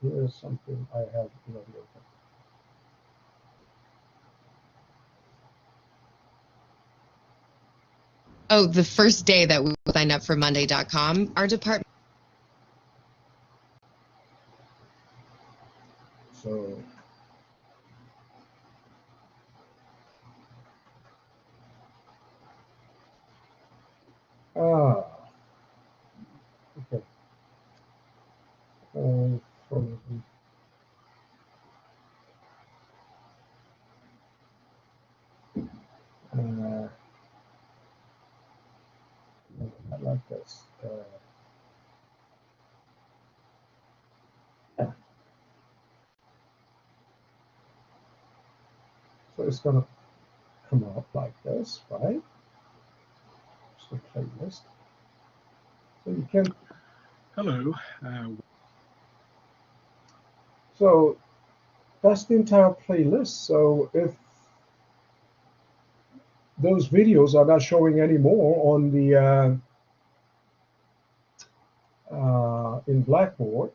here's something I have already open. Oh, the first day that we signed up for Monday.com, our department. So okay. From I like this. So it's gonna come out like this, right? It's the playlist. So you can. Hello. So that's the entire playlist. So if those videos are not showing anymore on the in Blackboard,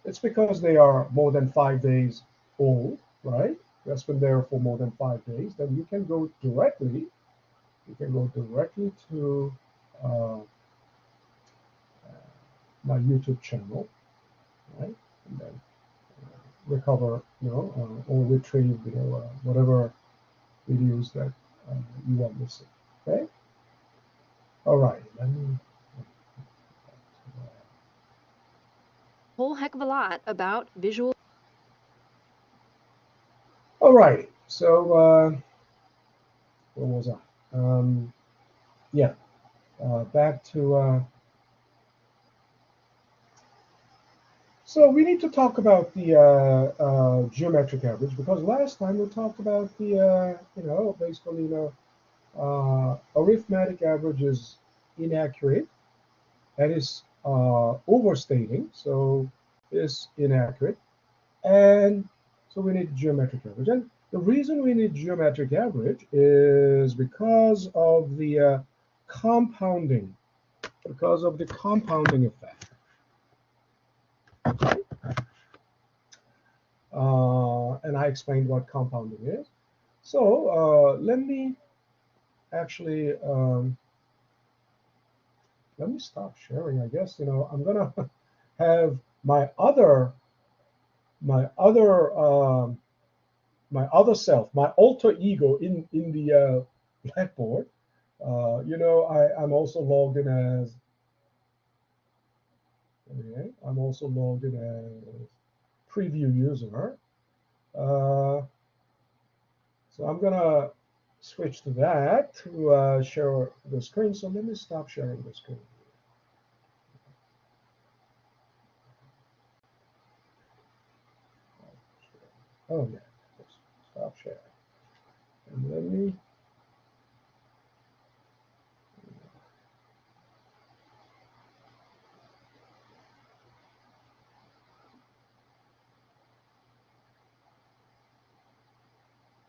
it's because they are more than 5 days old, right? That's been there for more than 5 days. Then you can go directly. You can go directly to uh, my YouTube channel, right? And then recover, or retrieve, whatever videos that you want missing. Okay. All right. Let me. Whole heck of a lot about visual. All right. So where was I? Yeah. Back to. So we need to talk about the geometric average because last time we talked about the basically arithmetic average is inaccurate. That is overstating, so it's inaccurate. And so we need geometric average. And the reason we need geometric average is because of the compounding, effect. And I explained what compounding is. So let me actually let me stop sharing. I guess I'm gonna have my other self, my alter ego in the Blackboard. I'm also logged in as. Okay, I'm also logged in as preview user. So I'm gonna switch to that to share the screen. So let me stop sharing the screen. Oh yeah, stop sharing. And let me.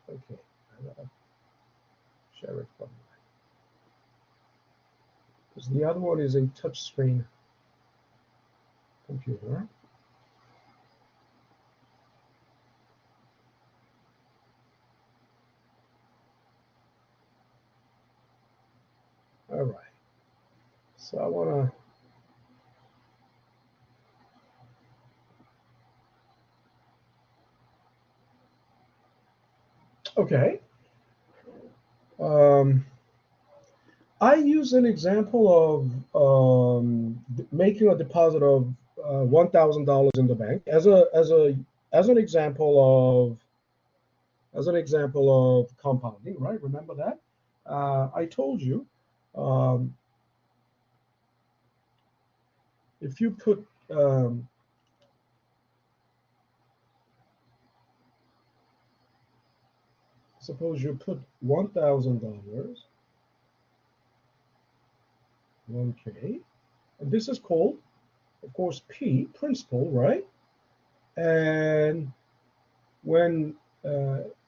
Okay, I gotta share it from because the other one is a touch screen computer. All right. So I want to. Okay. I use an example of making a deposit of $1,000 in the bank as an example of compounding, right? Remember that? I told you if you put suppose you put $1,000, 1K, and this is called, of course, P, principal, right? And when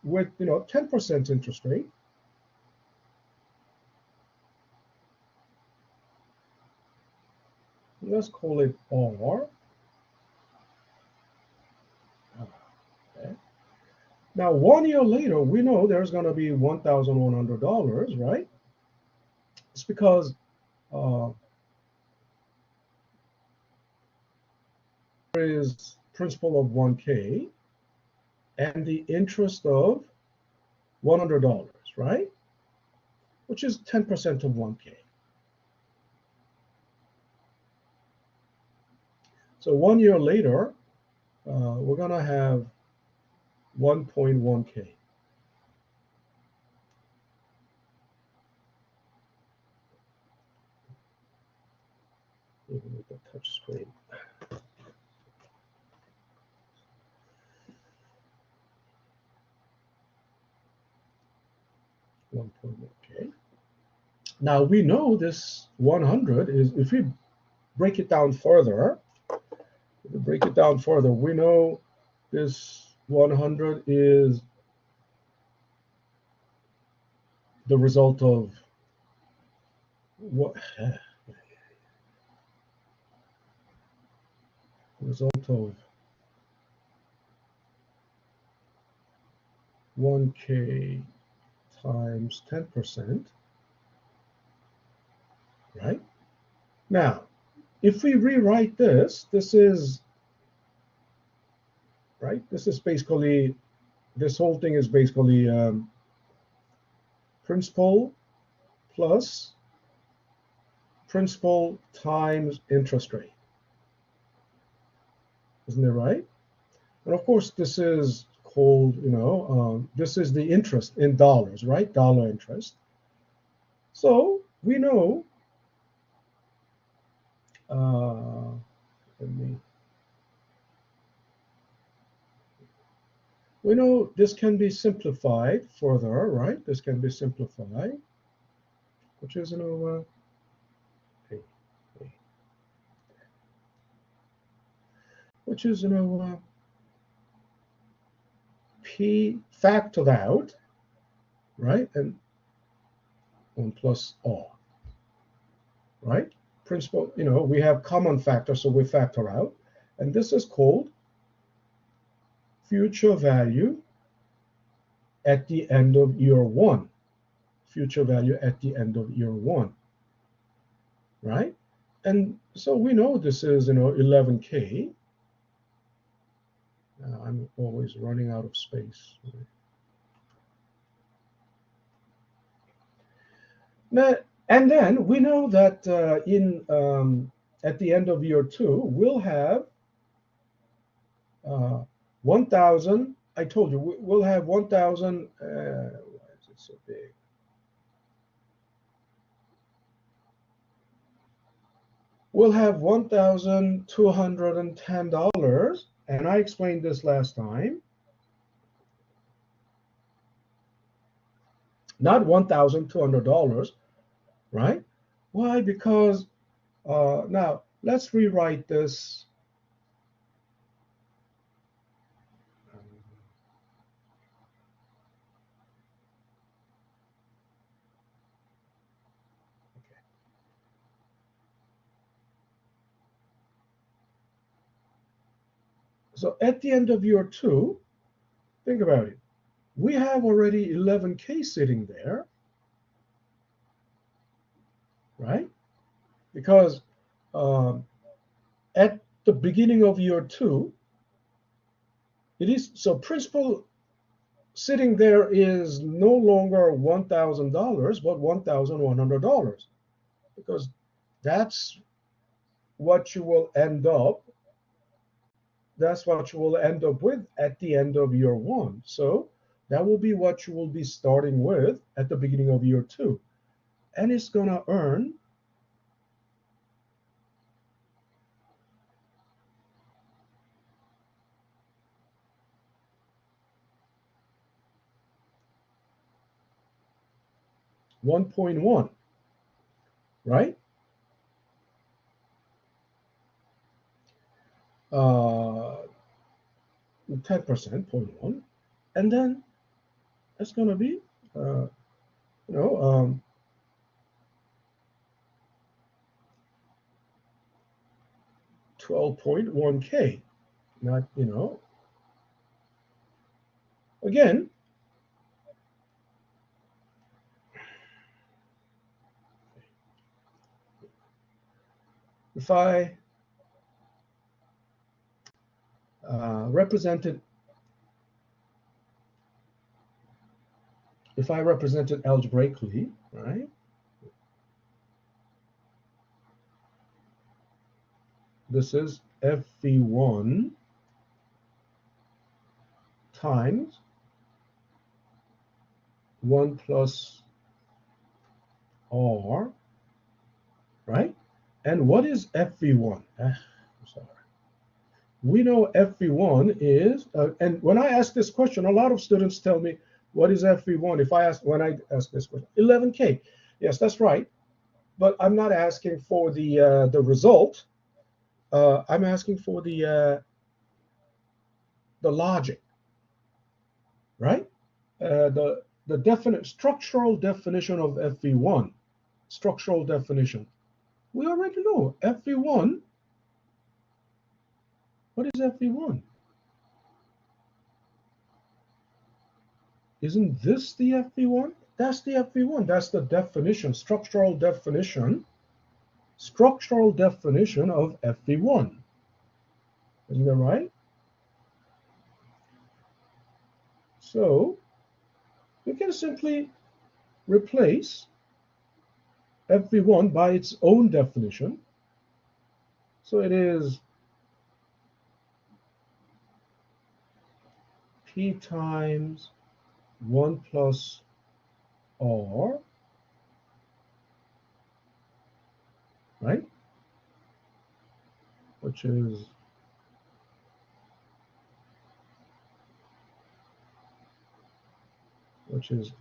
with 10% interest rate, let's call it R. Now, 1 year later, we know there's going to be $1,100, right? It's because there is principal of 1K and the interest of $100, right? Which is 10% of 1K. So 1 year later, we're going to have 1.1K. Even with the touch screen. Okay. Now we know this 100 is, if we break it down further, we know this 100 is the result of what? Result of 1K times 10%, right? Now, if we rewrite this, this is, right? This is basically, this whole thing is basically principal plus principal times interest rate. Isn't it right? And of course, this is called, this is the interest in dollars, right? Dollar interest. So we know, we know this can be simplified further, right? This can be simplified, which is, which is, P factored out, right? And 1 plus R, right? Principal, we have common factor, so we factor out. And this is called future value at the end of year one. Future value at the end of year one, right? And so we know this is, 11K. I'm always running out of space. Now, and then we know that at the end of year two, we'll have 1,000. I told you we'll have 1,000. Why is it so big? We'll have $1,210, and I explained this last time. Not $1,200, right? Why? Because now let's rewrite this. So at the end of year two, think about it. We have already 11K sitting there, right? Because at the beginning of year two, it is, so principal sitting there is no longer $1,000, but $1,100, because that's what you will end up. That's what you will end up with at the end of year one. So that will be what you will be starting with at the beginning of year two. And it's going to earn $1.1, right? 10%, 0.1, and then it's going to be, 12.1K, not, Again, if I represented algebraically, right? This is fv1 times 1 plus r, right? And what is fv1? I'm sorry. We know fv1 is, and when I ask this question, a lot of students tell me, what is fv1? When I ask this question, 11K. Yes, that's right. But I'm not asking for the result. I'm asking for the logic, right? The definite structural definition of fv1. Structural definition. We already know fv1. What is fv1? Isn't this the fv1? That's the fv1. That's the definition, structural definition of fv1. Isn't that right? So we can simply replace fv1 by its own definition. So it is p times 1 plus r, right? Which is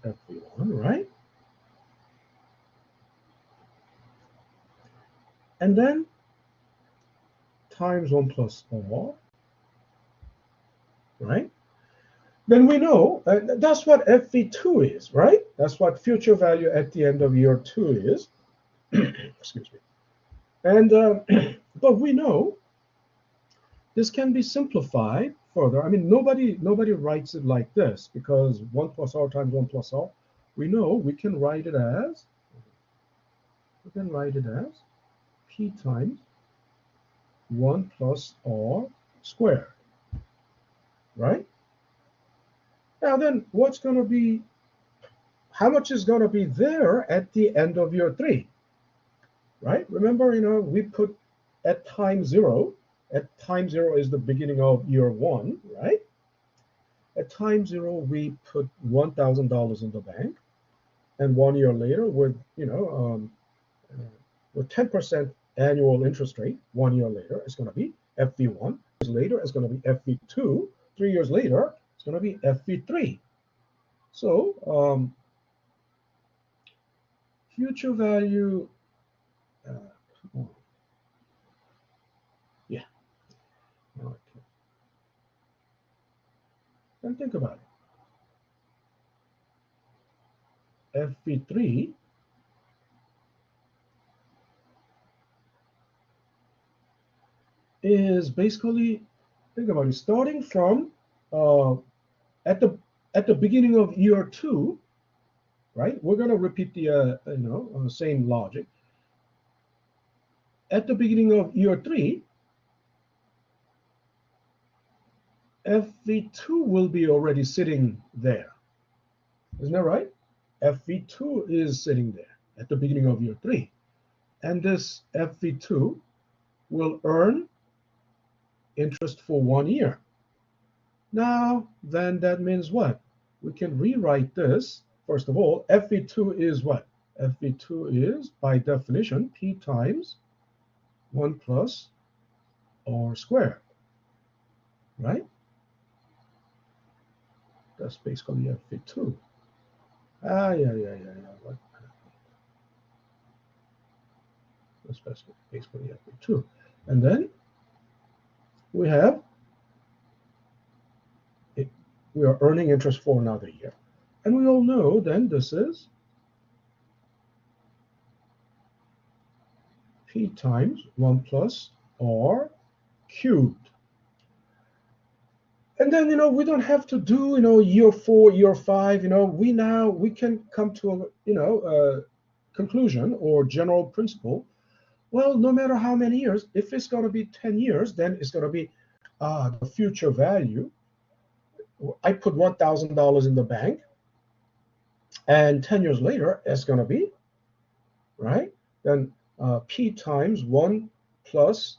fv1, right? And then times 1 plus r, right? Then we know that's what fv2 is, right? That's what future value at the end of year 2 is. Excuse me. And but we know this can be simplified further. I mean, nobody writes it like this, because 1 plus r times 1 plus r. We know we can write it as p times 1 plus r squared, right? Now then, how much is going to be there at the end of year 3, right? Remember, we put at time 0. At time 0 is the beginning of year 1, right? At time 0, we put $1,000 in the bank, and 1 year later, with 10% annual interest rate, 1 year later, it's going to be fv1. Later, it's going to be fv2. 3 years later, it's going to be fv3. So future value, yeah. Okay. And think about it. fv3 is basically, think about it, starting from at the beginning of year 2, right? We're going to repeat the same logic. At the beginning of year 3, fv2 will be already sitting there. Isn't that right? fv2 is sitting there at the beginning of year 3. And this fv2 will earn interest for 1 year. Now, then that means what? We can rewrite this. First of all, fv2 is what? fv2 is, by definition, p times 1 plus r squared, right? That's basically fv2. Yeah. What? That's basically fv2. And then we have, we are earning interest for another year. And we all know then this is p times 1 plus r cubed. And then, we don't have to do, year 4, year 5. We can come to a conclusion or general principle. Well, no matter how many years, if it's going to be 10 years, then it's going to be the future value. I put $1,000 in the bank, and 10 years later, it's going to be, right? Then P times 1 plus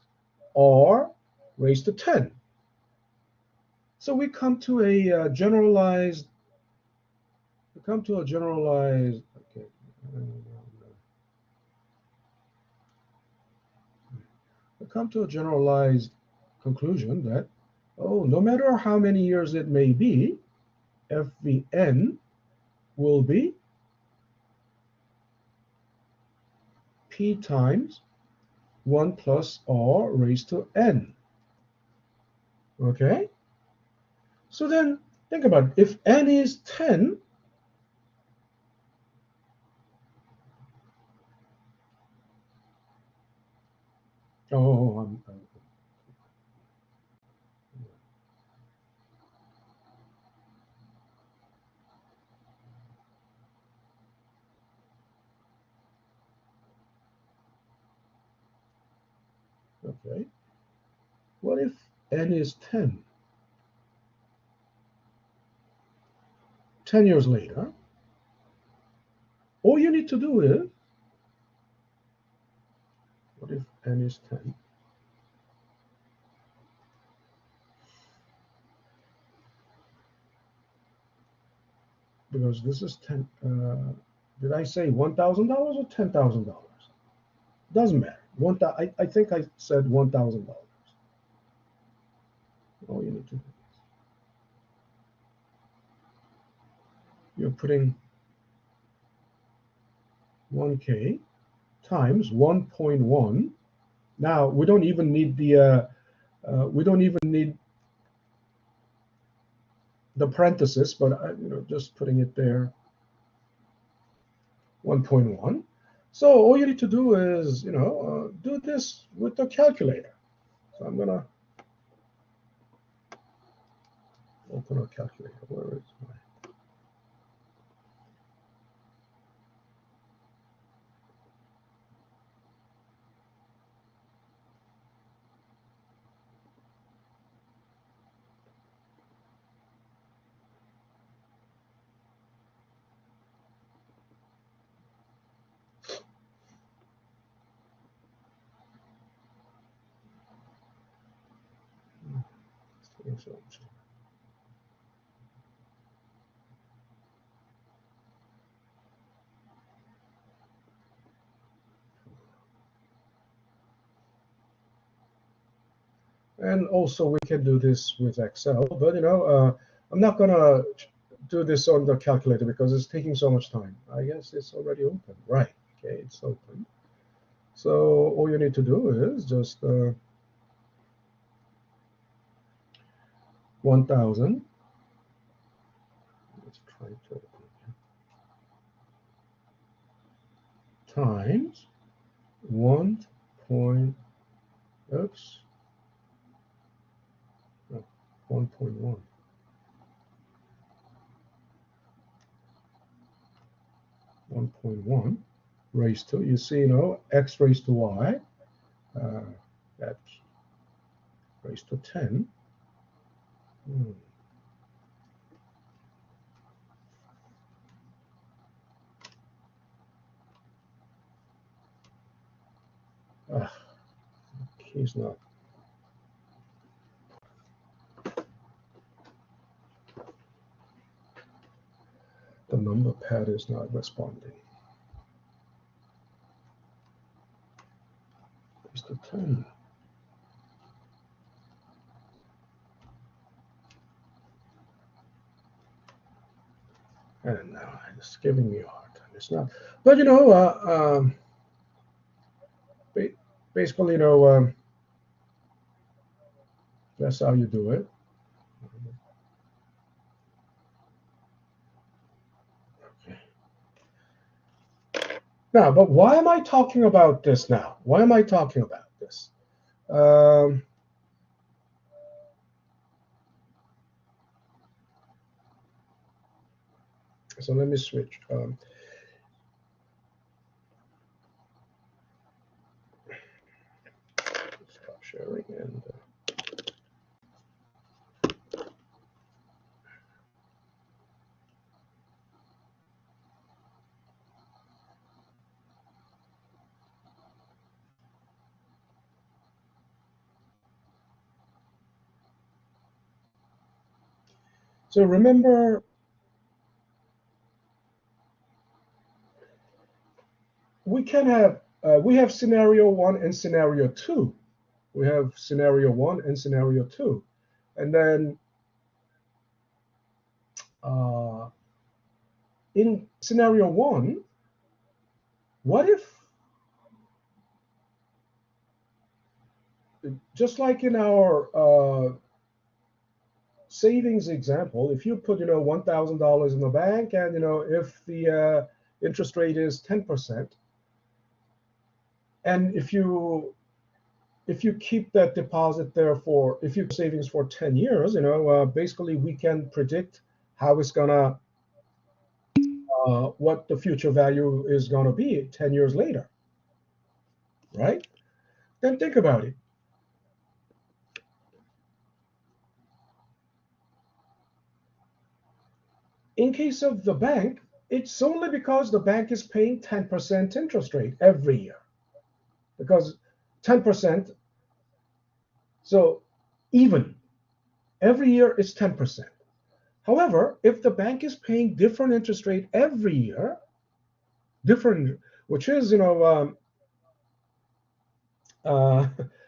R raised to 10. So we come to a generalized, okay, we come to a generalized conclusion that, no matter how many years it may be, FVN will be P times 1 plus R raised to N. Okay? So then, think about it. If N is 10, okay. What if N is 10? 10 years later, all you need to do is, what if N is 10? Because this is 10, did I say $1,000 or $10,000? Doesn't matter. I think I said $1,000. All you need to do is, you're putting 1K times 1.1. Now we don't even need the parenthesis, but just putting it there. 1.1. So all you need to do is do this with the calculator. So I'm gonna open a calculator. Where is my? And also we can do this with Excel, but I'm not gonna do this on the calculator because it's taking so much time. I guess it's already open, right? Okay, it's open. So all you need to do is just 1,000. Let's try to open it. Times 1. Oops. No, 1.1. 1.1 raised to, you see, x raised to y, that's raised to 10. He's not. The number pad is not responding. It's the 10. And now it's giving me a hard time. It's not. But basically, that's how you do it. Okay. Now, but why am I talking about this now? Why am I talking about this? So let me switch. Stop sharing and. So remember, we have scenario 1 and scenario 2. We have scenario 1 and scenario 2. And then in scenario 1, what if, just like in our savings example, if you put $1,000 in the bank, and if the interest rate is 10%, and if you keep that deposit there for, if you savings for 10 years, basically we can predict how it's gonna, what the future value is gonna be 10 years later, right? Then think about it. In case of the bank, it's only because the bank is paying 10% interest rate every year. Because 10%, so even every year it's 10%. However, if the bank is paying different interest rate every year, different, which is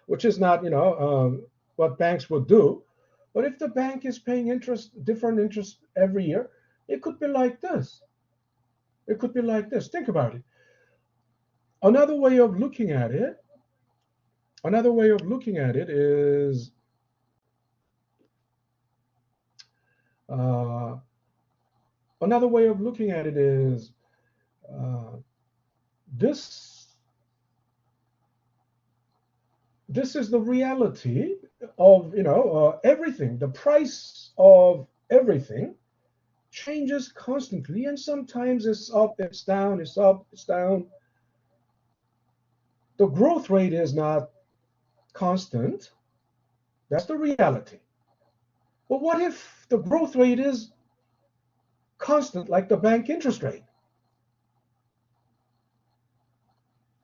which is not what banks would do, but if the bank is paying different interest every year, it could be like this. It could be like this. Think about it. Another way of looking at it is another way of looking at it is this is the reality of everything. The price of everything changes constantly, and sometimes it's up, it's down, it's up, it's down. The growth rate is not constant. That's the reality. But what if the growth rate is constant, like the bank interest rate?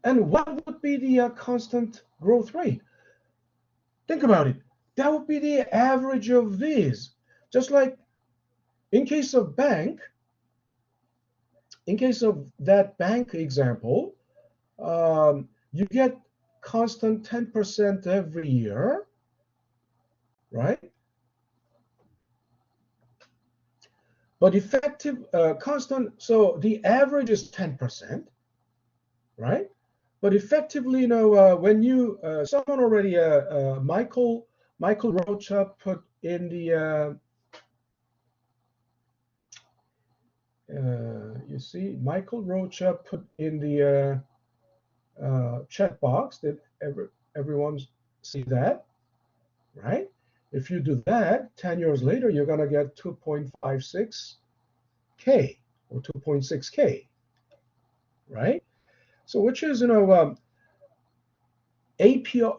And what would be the constant growth rate? Think about it. That would be the average of these. Just like in case of bank, in case of that bank example, you get constant 10% every year, right? But effective constant, so the average is 10%, right? But effectively, when you someone already, Michael Rocha put in the you see, Michael Rocha put in the chat box that everyone see that, right? If you do that, 10 years later, you're going to get 2.56K or 2.6K, right? So which is, APR,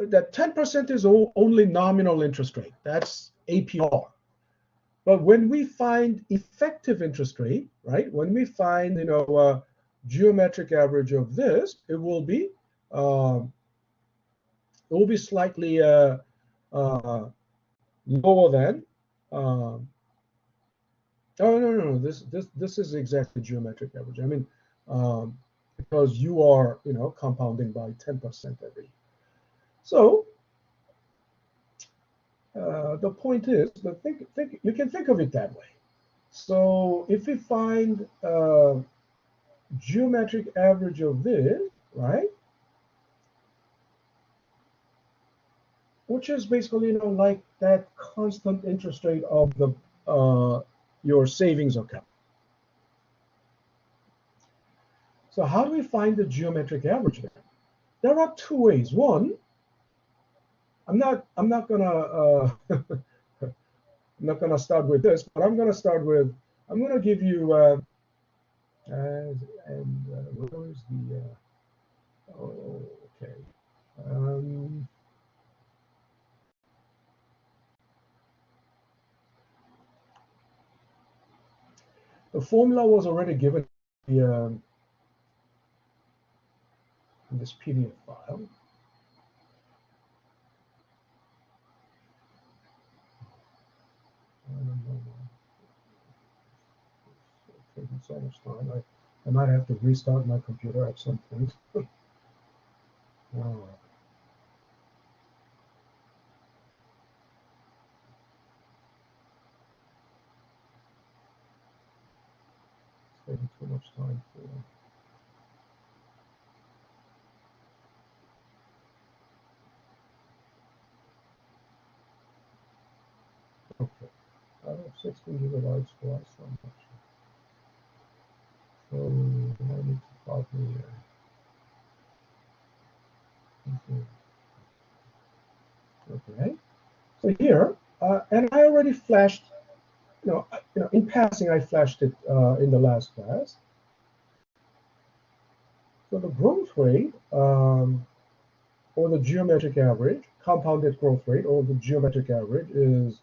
that 10% is only nominal interest rate. That's APR. But when we find effective interest rate, right? When we find, geometric average of this, it will be slightly lower than. Oh no. This is exactly geometric average. I mean, because you are compounding by 10% every year. So the point is, but think you can think of it that way. So if we find geometric average of this, right, which is basically like that constant interest rate of the your savings account. So how do we find the geometric average there? There are two ways. One, I'm not gonna I'm not gonna start with this, but I'm gonna give you And where is the? Oh, okay. Um, the formula was already given in this PDF file. It's taking so much time. I might have to restart my computer at some point. Oh. Taking too much time for. Okay, out of 16 gigabytes twice so much. So I need to copy okay. So here, and I already flashed. In passing, I flashed it in the last class. So the growth rate, or the geometric average, compounded growth rate, or the geometric average is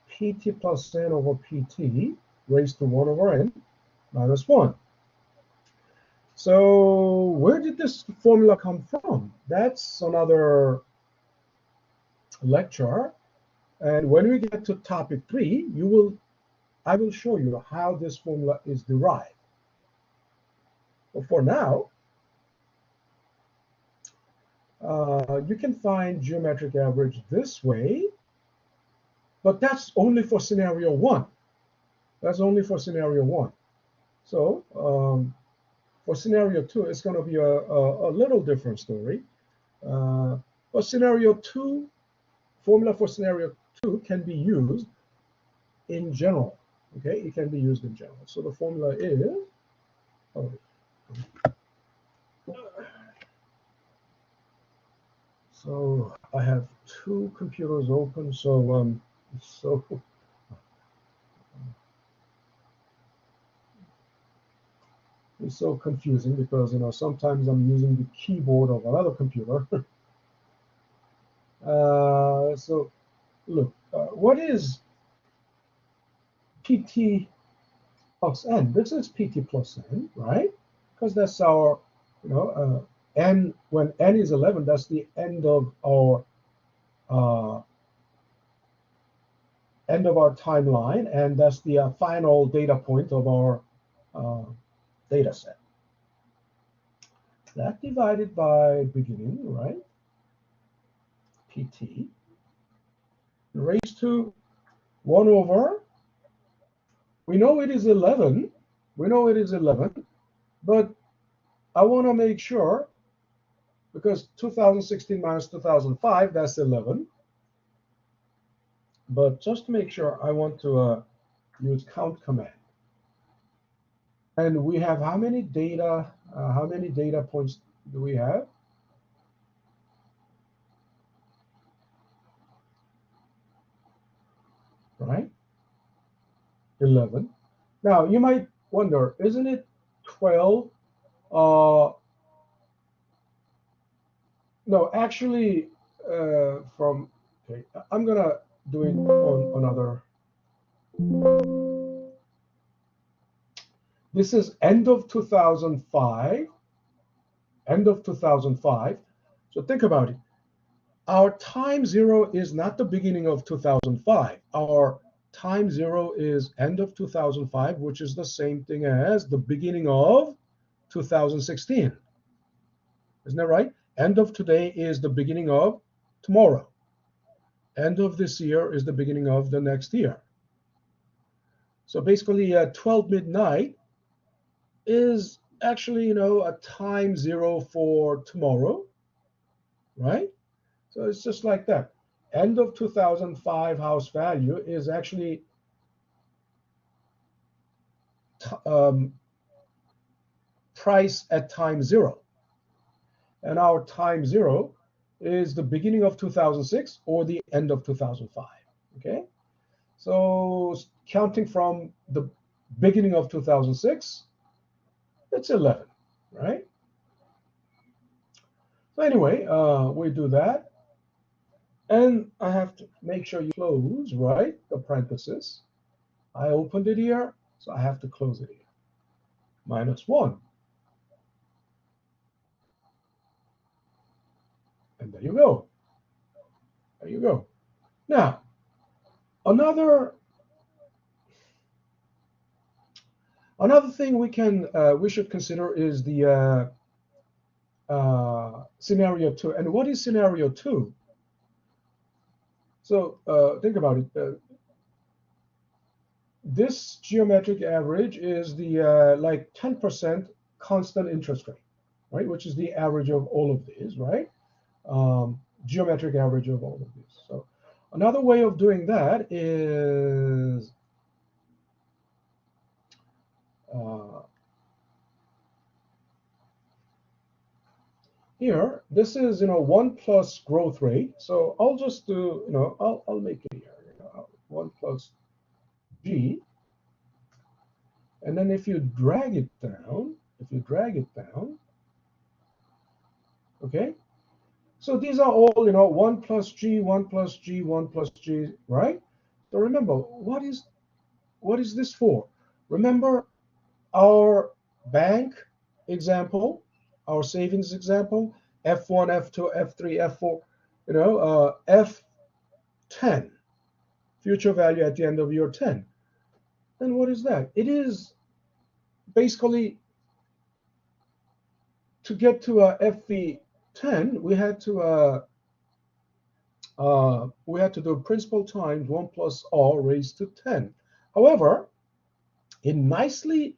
pt plus n over pt raised to 1 over n minus 1. So where did this formula come from? That's another lecture. And when we get to topic 3, I will show you how this formula is derived. But for now, you can find geometric average this way, but that's only for scenario 1. That's only for scenario 1. So for scenario 2, it's going to be a little different story. But scenario 2, formula for scenario 2 can be used in general. Okay, it can be used in general. So the formula is, oh, so I have 2 computers open, so it's so confusing because sometimes I'm using the keyboard of another computer. So look, what is PT plus n? This is PT plus n, right? Because that's our, n, when n is 11, that's the end of our timeline, and that's the final data point of our data set. That divided by beginning, right? PT raised to 1 over, we know it is 11. We know it is 11, but I want to make sure, because 2016 minus 2005, that's 11. But just to make sure, I want to use count command. And we have how many data points do we have? Right? 11. Now, you might wonder, isn't it 12? No, actually, okay, I'm going to do it on another. This is end of 2005. End of 2005. So think about it. Our time 0 is not the beginning of 2005. Our time 0 is end of 2005, which is the same thing as the beginning of 2016. Isn't that right? End of today is the beginning of tomorrow. End of this year is the beginning of the next year. So basically, 12 midnight is actually, a time 0 for tomorrow, right? So it's just like that. End of 2005 house value is actually price at time 0. And our time 0 is the beginning of 2006 or the end of 2005. Okay? So counting from the beginning of 2006, It's 11, right? So anyway, we do that. And I have to make sure you close, right, the parenthesis. I opened it here, so I have to close it here. -1. And there you go. There you go. Now, another thing we should consider is the scenario 2. And what is scenario 2? So think about it. This geometric average is the like 10% constant interest rate, right? Which is the average of all of these, right? Geometric average of all of these. So another way of doing that is here. This is 1 plus growth rate. So I'll just do I'll make it here. 1 plus g, and then if you drag it down, okay. So these are all 1 plus g, 1 plus g, 1 plus g, right? So remember, what is this for? Remember our bank example, our savings example, F1, F2, F3, F4, F10, future value at the end of year 10. Then what is that? It is basically, to get to a FV10, we had to do principal times 1 plus r raised to 10. However, it nicely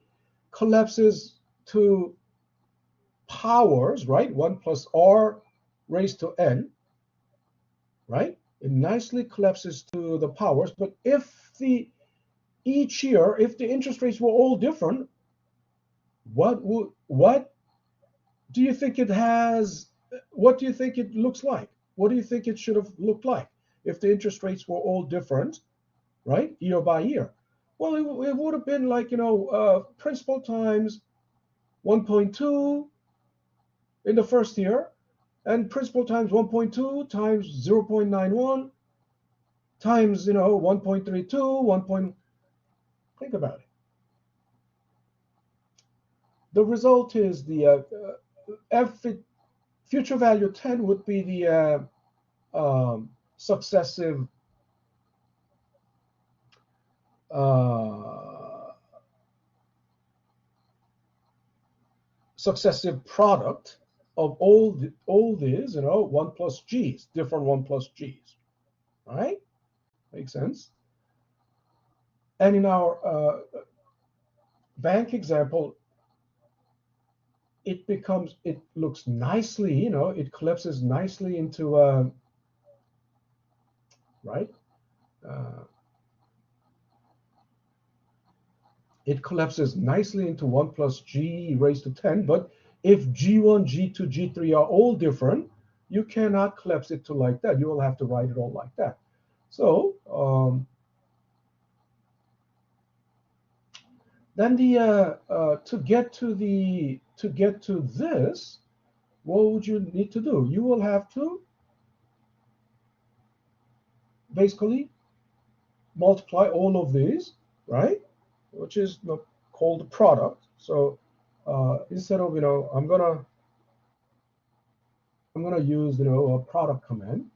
collapses to powers, right? 1 plus r raised to n, right? It nicely collapses to the powers. But if each year, if the interest rates were all different, what do you think it has? What do you think it looks like? What do you think it should have looked like if the interest rates were all different, right, year by year? Well, it would have been like principal times 1.2 in the first year, and principal times 1.2 times 0.91 times 1.32 1. Think about it. The result is the future value 10 would be the successive product of all these 1 plus g's, different 1 plus g's, right? Makes sense. And in our bank example, it looks nicely, it collapses nicely into right? It collapses nicely into 1 plus g raised to 10. But if g1, g2, g3 are all different, you cannot collapse it to like that. You will have to write it all like that. So then to get to this, what would you need to do? You will have to basically multiply all of these, right? Which is called the product. So instead of I'm gonna use a product command,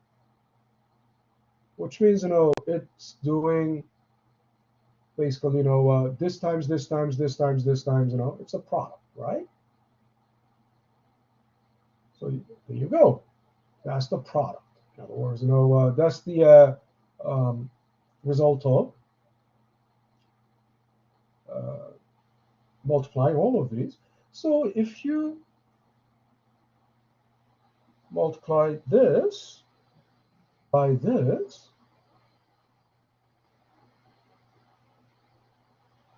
which means it's doing basically this times this times this times this times it's a product, right? So there you go. That's the product. In other words, that's the result of multiplying all of these. So if you multiply this by this,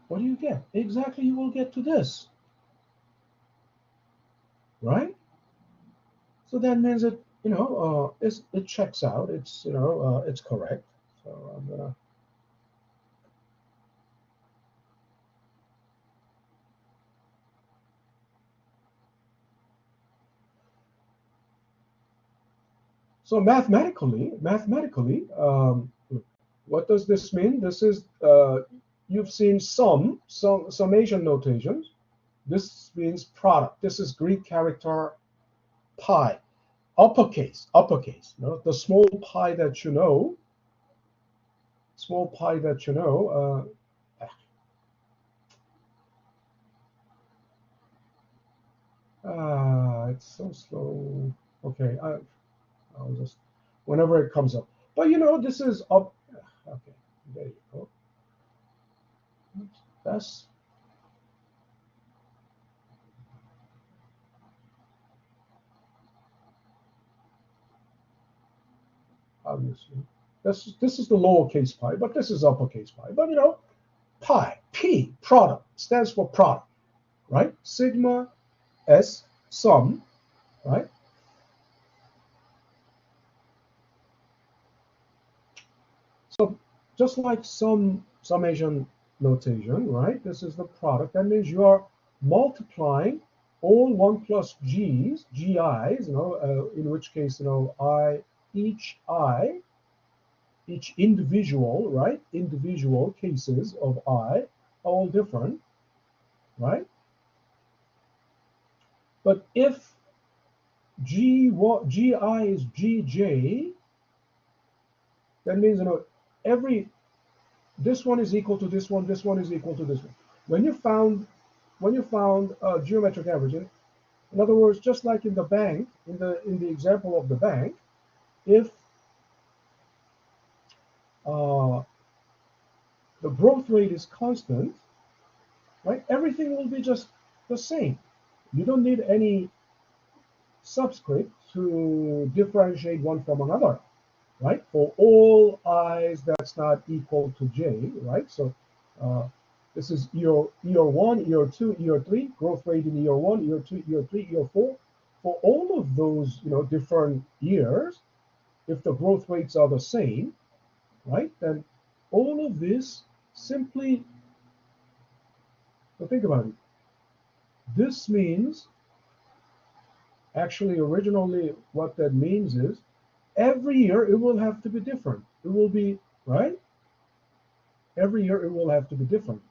what do you get? Exactly, you will get to this, right? So that means that it checks out. It's it's correct. So I'm gonna So mathematically, what does this mean? This is you've seen summation notations. This means product. This is Greek character pi, uppercase. No, the small pi that you know, it's so slow. Okay, I'll just whenever it comes up. But this is up. Okay, there you go. That's obviously this is the lowercase pi, but this is uppercase pi. But pi, p, product, stands for product, right? Sigma s sum, right? So just like summation notation, right? This is the product. That means you are multiplying all 1 plus g's, gi's, in which case, each individual, right? Individual cases of I are all different, right? But if gi is gj, that means this one is equal to this one is equal to this one. When you found geometric averaging, in other words, just like in the bank, in the example of the bank, if the growth rate is constant, right, everything will be just the same. You don't need any subscript to differentiate one from another, right? For all i's that's not equal to j, right? So this is year 1, year 2, year 3, growth rate in year 1, year 2, year 3, year 4. For all of those different years, if the growth rates are the same, right, then all of this simply, think about it. This means, actually, originally, what that means is every year it will have to be different. It will be, right? Every year it will have to be different.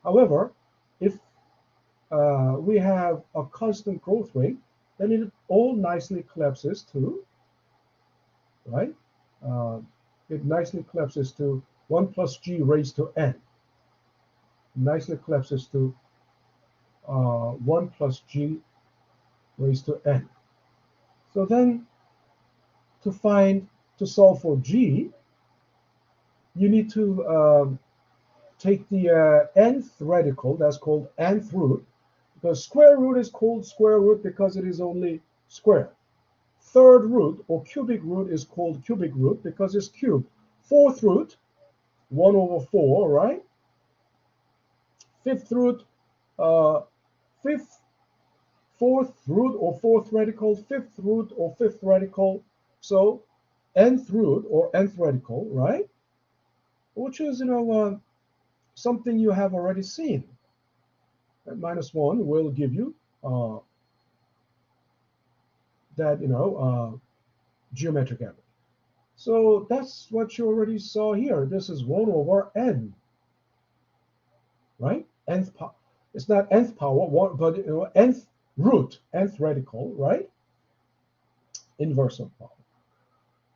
However, if we have a constant growth rate, then it all nicely collapses to, right? It nicely collapses to 1 plus g raised to n. Nicely collapses to 1 plus g raised to n. So then, to solve for g, you need to take the nth radical, that's called nth root, because square root is called square root because it is only square. Third root or cubic root is called cubic root because it's cubed. Fourth root, 1 over 4, right? Fifth root, fourth root or fourth radical, fifth root or fifth radical. So nth root or nth radical, right? Which is, something you have already seen. And -1 will give you that, geometric average. So that's what you already saw here. This is 1 over n, right? Nth power. It's not nth power, but nth root, nth radical, right? Inverse of power.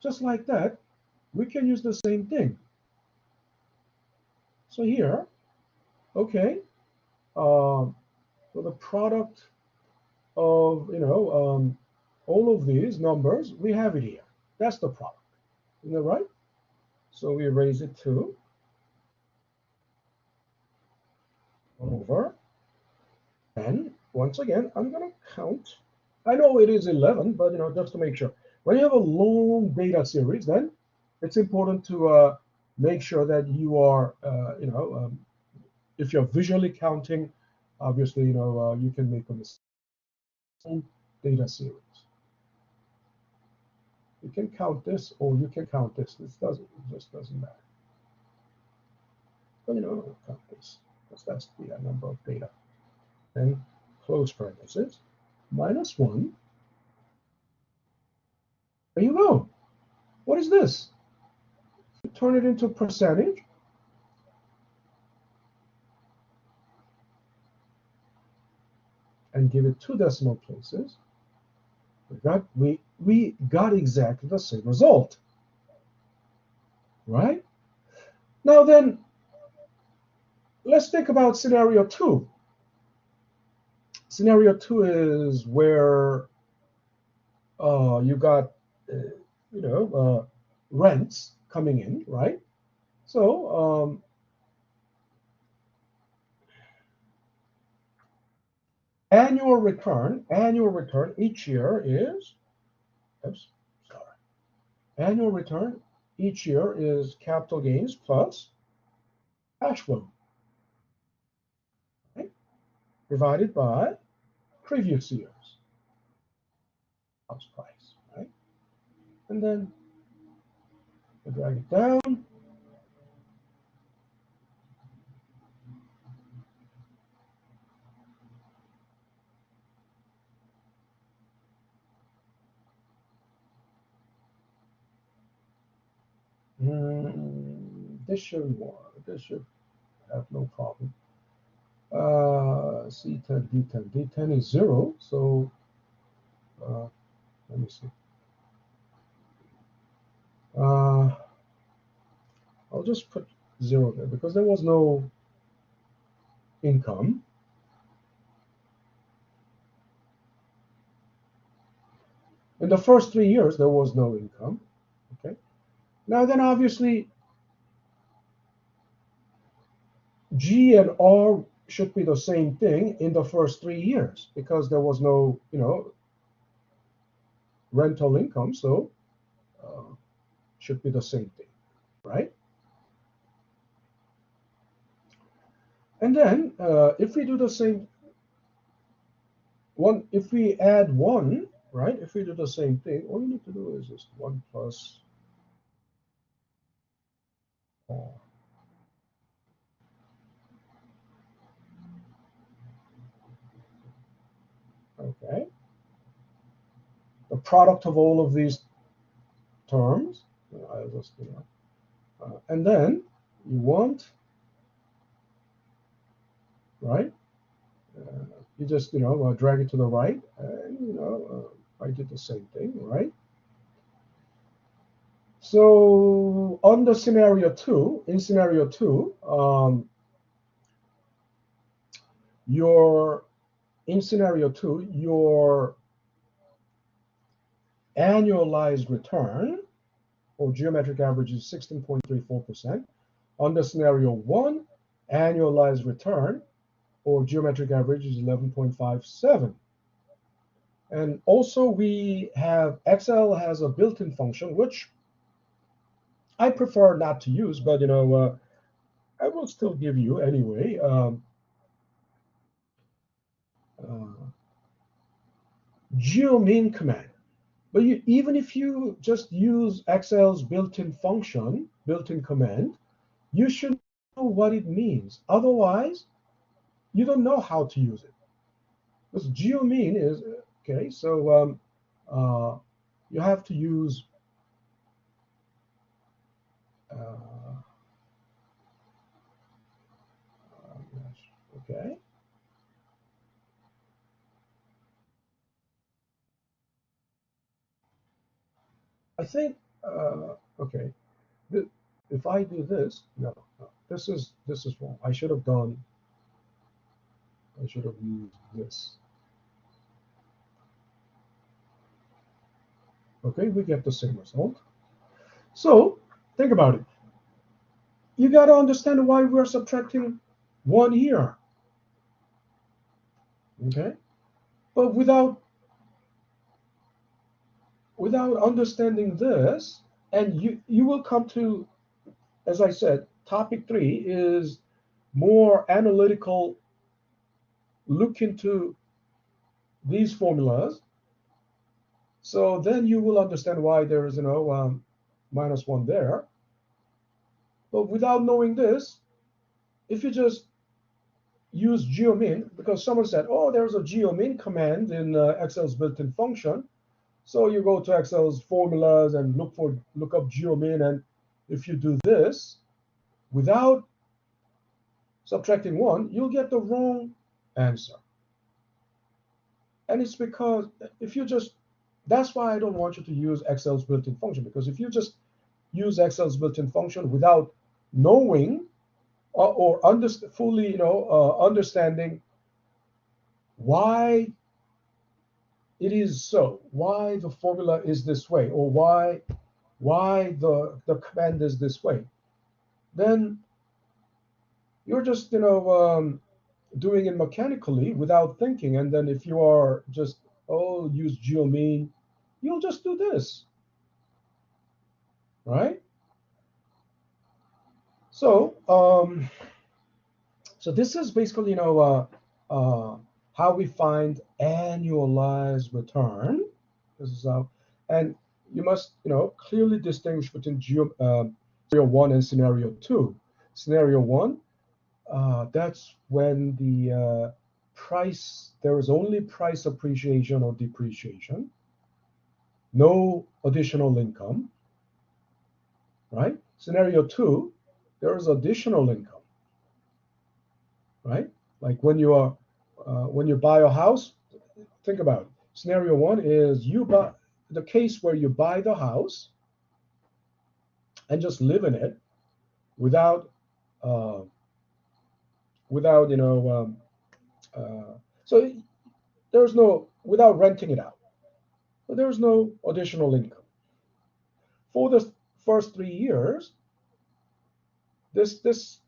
Just like that, we can use the same thing. So here, okay, so the product of all of these numbers, we have it here. That's the product. Isn't that right? So we raise it to 1 over n. Once again, I'm going to count. I know it is 11, but just to make sure. When you have a long data series, then it's important to make sure that you are, if you're visually counting, obviously, you can make a mistake. Data series. You can count this, or you can count this. It just doesn't matter. But count this because that's the number of data. And close parenthesis, -1 There you go. What is this? Turn it into percentage. And give it 2 decimal places. We got exactly the same result. Right? Now then, let's think about scenario 2. Scenario 2 is where you got rents coming in, right? So annual return each year is, annual return each year is capital gains plus cash flow, right? Divided by previous year's house price, right? And then we drag it down. This should have no problem. C10, D10. D10 is 0, so let me see. I'll just put 0 there because there was no income. In the first 3 years, there was no income. Okay. Now then, obviously, G and R should be the same thing in the first 3 years because there was no, rental income, so should be the same thing, right? And then if we do the same one, if we add 1, right? If we do the same thing, all you need to do is just 1 plus R. Okay. The product of all of these terms, I'll just, and then you want, right? You just, drag it to the right, and, I did the same thing, right? So on the scenario 2, in scenario 2, your annualized return or geometric average is 16.34%. Under scenario 1, annualized return or geometric average is 11.57. And also we have Excel has a built-in function which I prefer not to use, but I will still give you anyway. Geomean command. But even if you just use Excel's built-in function, built-in command, you should know what it means. Otherwise, you don't know how to use it. Because geomean is, okay, so you have to use okay. I think, okay, if I do this, no, this is wrong. I should have used this. Okay, we get the same result. So think about it. You got to understand why we're subtracting 1 here. Okay, but without understanding this, and you will come to, as I said, topic 3 is more analytical look into these formulas. So then you will understand why there is -1 there. But without knowing this, if you just use geomin, because someone said, oh, there's a geomin command in Excel's built-in function, So you go to Excel's formulas and look up geomean, and if you do this without subtracting 1, you'll get the wrong answer. And it's because if you just, that's why I don't want you to use Excel's built-in function, because if you just use Excel's built-in function without knowing or fully, understanding why it is so, why the formula is this way, or why the command is this way, then you're just, doing it mechanically without thinking. And then if you are just, use geomean, you'll just do this, right? So, so this is basically, how we find annualized return. This is how, and you must, clearly distinguish between scenario 1 and scenario 2. Scenario 1, that's when the there is only price appreciation or depreciation, no additional income, right? Scenario 2, there is additional income, right? Like when you buy a house, think about it. Scenario 1 is the case where you buy the house and just live in it without uh, without so there's no, without renting it out, but there's no additional income for the first 3 years. This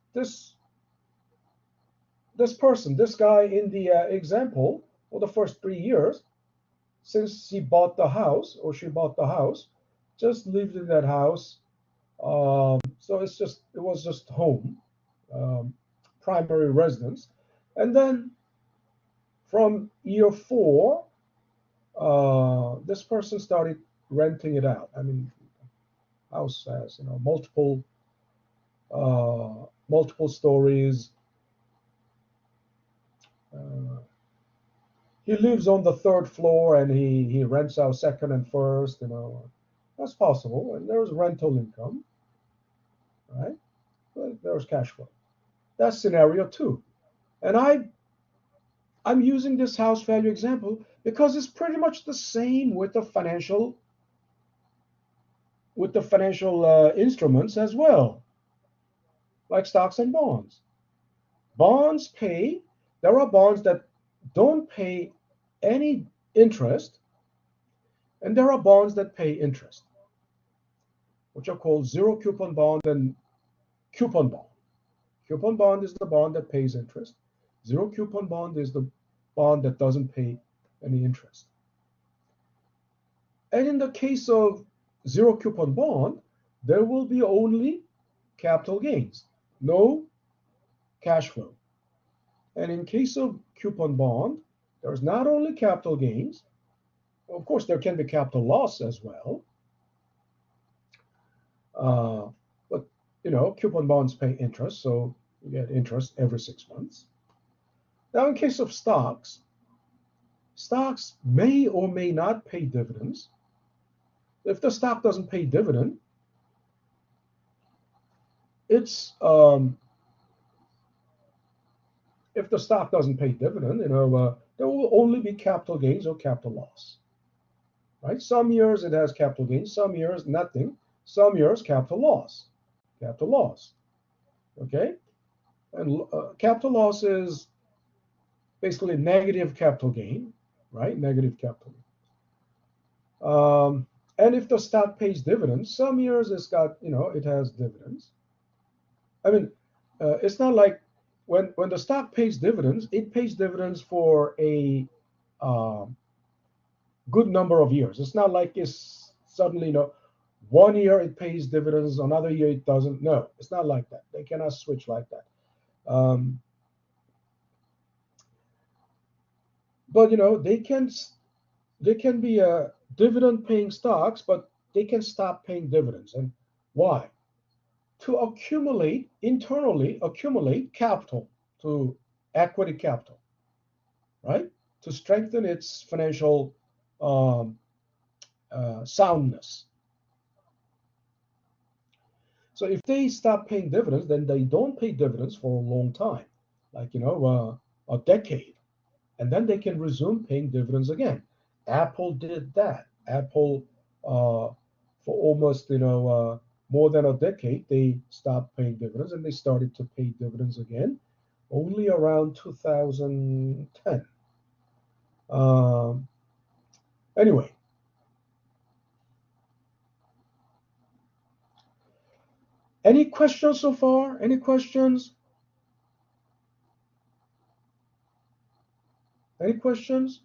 person, this guy in the example, for the first 3 years, since he bought the house or she bought the house, just lived in that house. So it was just home, primary residence. And then from year 4, this person started renting it out. I mean, house has, multiple stories. He lives on the 3rd floor and he rents out 2nd and 1st. That's possible, and there's rental income, right? But there's cash flow. That's scenario 2, and I'm using this house value example because it's pretty much the same with the financial instruments as well, like stocks and bonds. Bonds pay. There are bonds that don't pay any interest, and there are bonds that pay interest, which are called zero coupon bond and coupon bond. Coupon bond is the bond that pays interest. Zero coupon bond is the bond that doesn't pay any interest. And in the case of zero coupon bond, there will be only capital gains, no cash flow. And in case of coupon bond, there's not only capital gains, of course there can be capital loss as well, but coupon bonds pay interest, so you get interest every 6 months. Now in case of stocks may or may not pay dividends. If the stock doesn't pay dividend, if the stock doesn't pay dividend, there will only be capital gains or capital loss, right? Some years it has capital gains, some years nothing, some years capital loss, okay? And capital loss is basically negative capital gain, right? Negative capital gain. And if the stock pays dividends, some years it has dividends. I mean, it's not like when the stock pays dividends, it pays dividends for a good number of years. It's not like it's suddenly, 1 year it pays dividends, another year it doesn't. No, it's not like that. They cannot switch like that. But they can be dividend paying stocks, but they can stop paying dividends. And why? To internally accumulate capital, to equity capital, right? To strengthen its financial soundness. So if they stop paying dividends, then they don't pay dividends for a long time, like a decade, and then they can resume paying dividends again. Apple did that. Apple, for almost more than a decade, they stopped paying dividends and they started to pay dividends again, only around 2010. Um, anyway, any questions so far? Any questions? Any questions?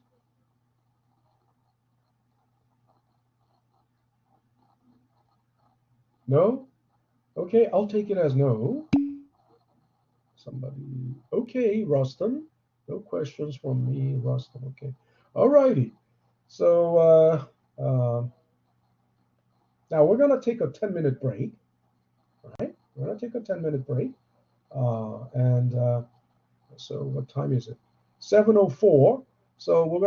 No? Okay, I'll take it as no. Somebody. Okay, Ruston. No questions from me, Ruston. Okay. All righty. So now we're going to take a 10-minute break. All right? We're going to take a 10-minute break. And so what time is it? 7:04. So we're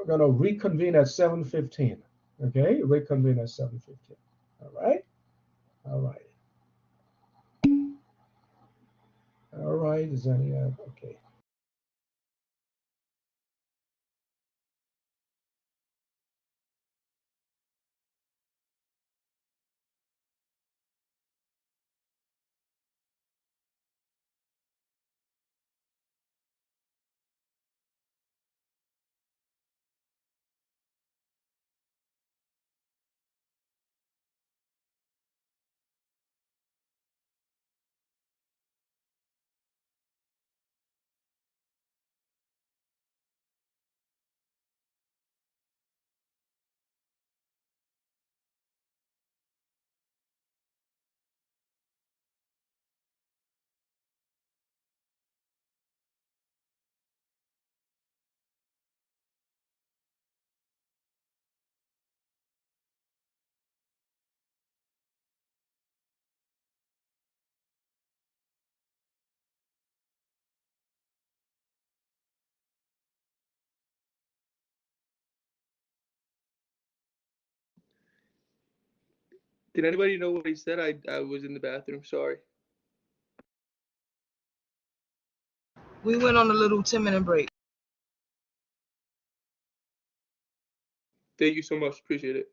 going to reconvene at 7:15. Okay? Reconvene at 7:15. All right? All right. All right. Is any okay. Did anybody know what he said? I was in the bathroom. Sorry. We went on a little 10-minute break. Thank you so much. Appreciate it.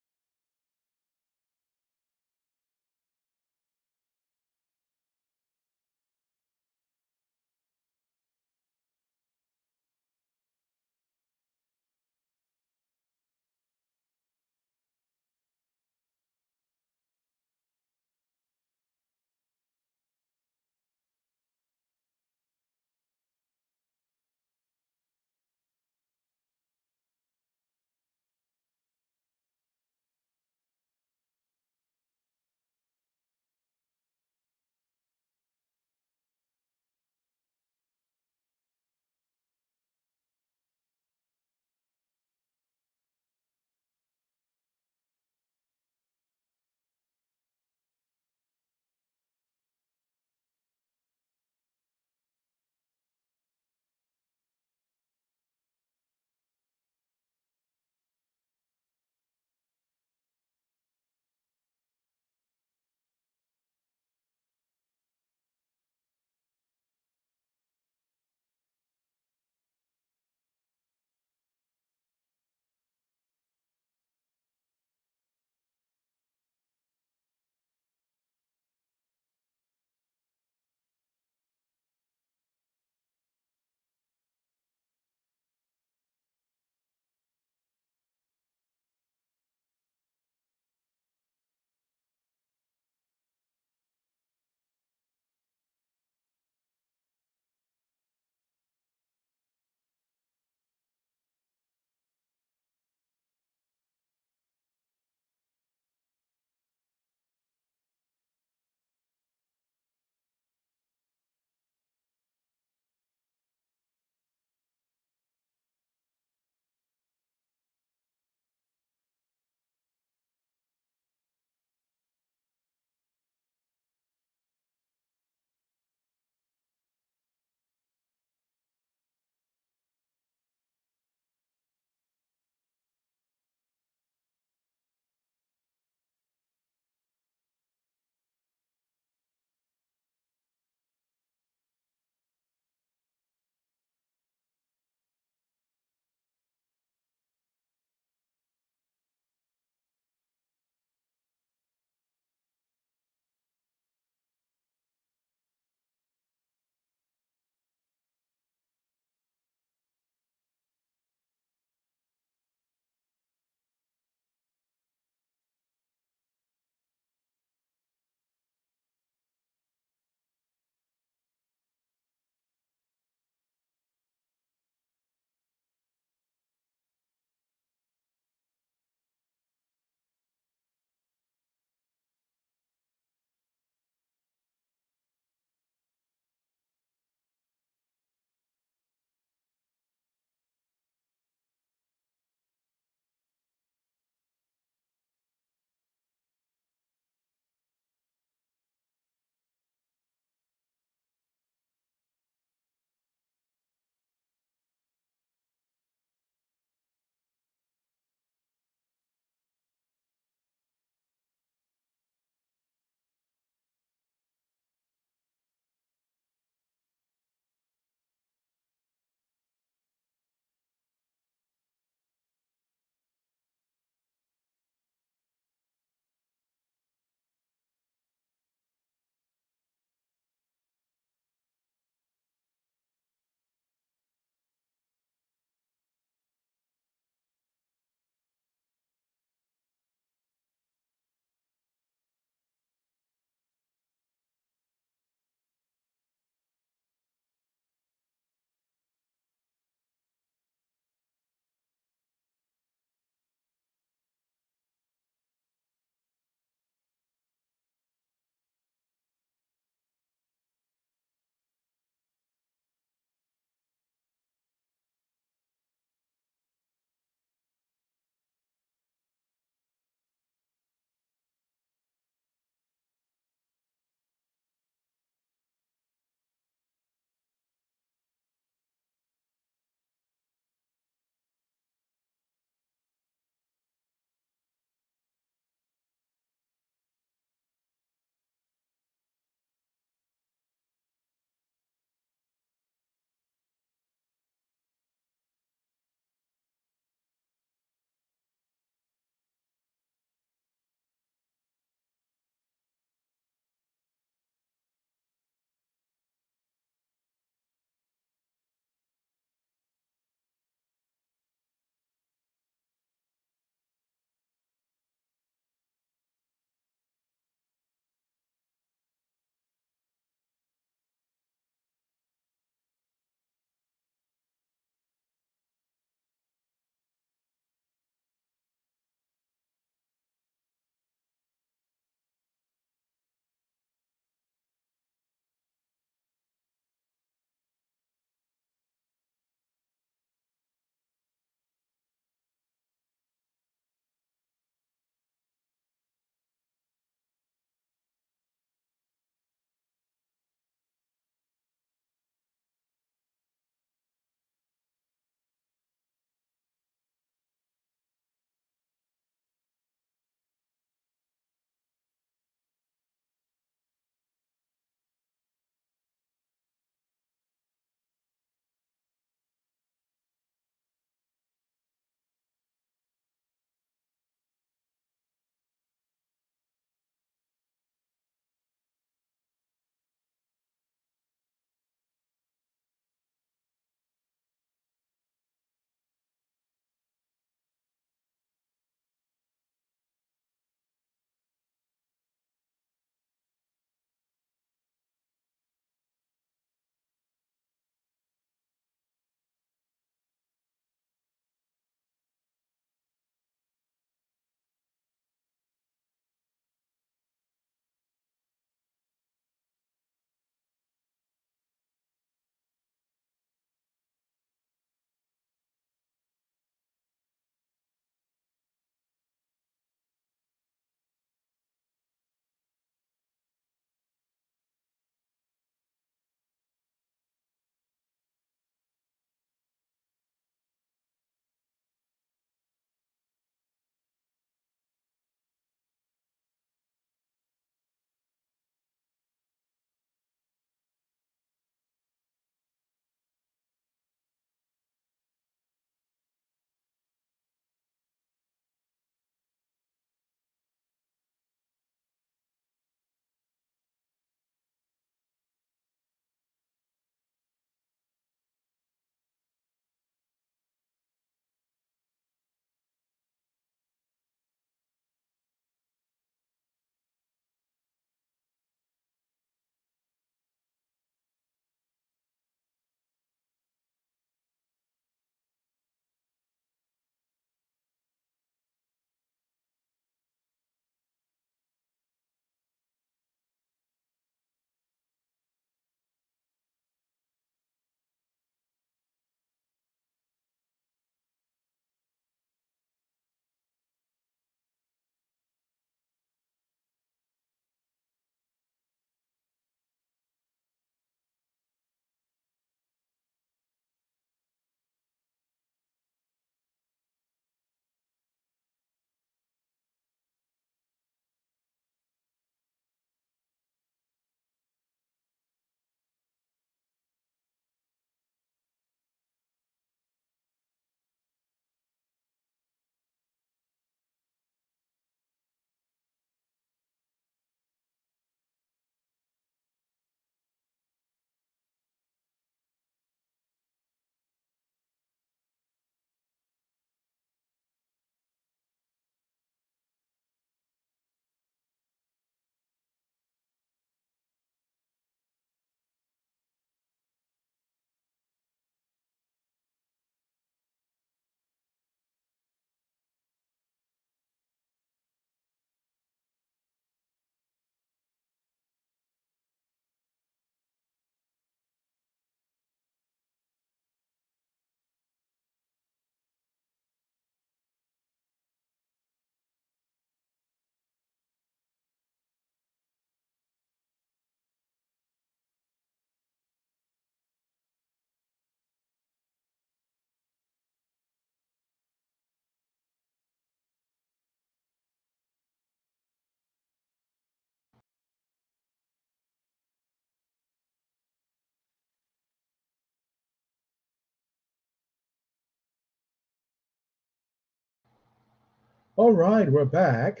All right, we're back.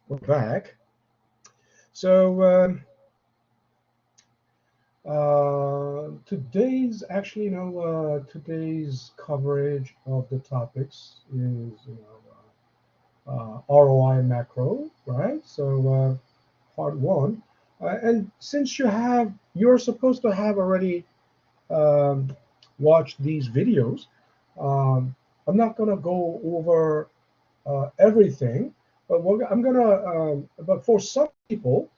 We're back. So today's actually, today's coverage of the topics is, ROI macro, right? So part one, and since you're supposed to have already watched these videos, um, I'm not gonna go over everything, but but for some people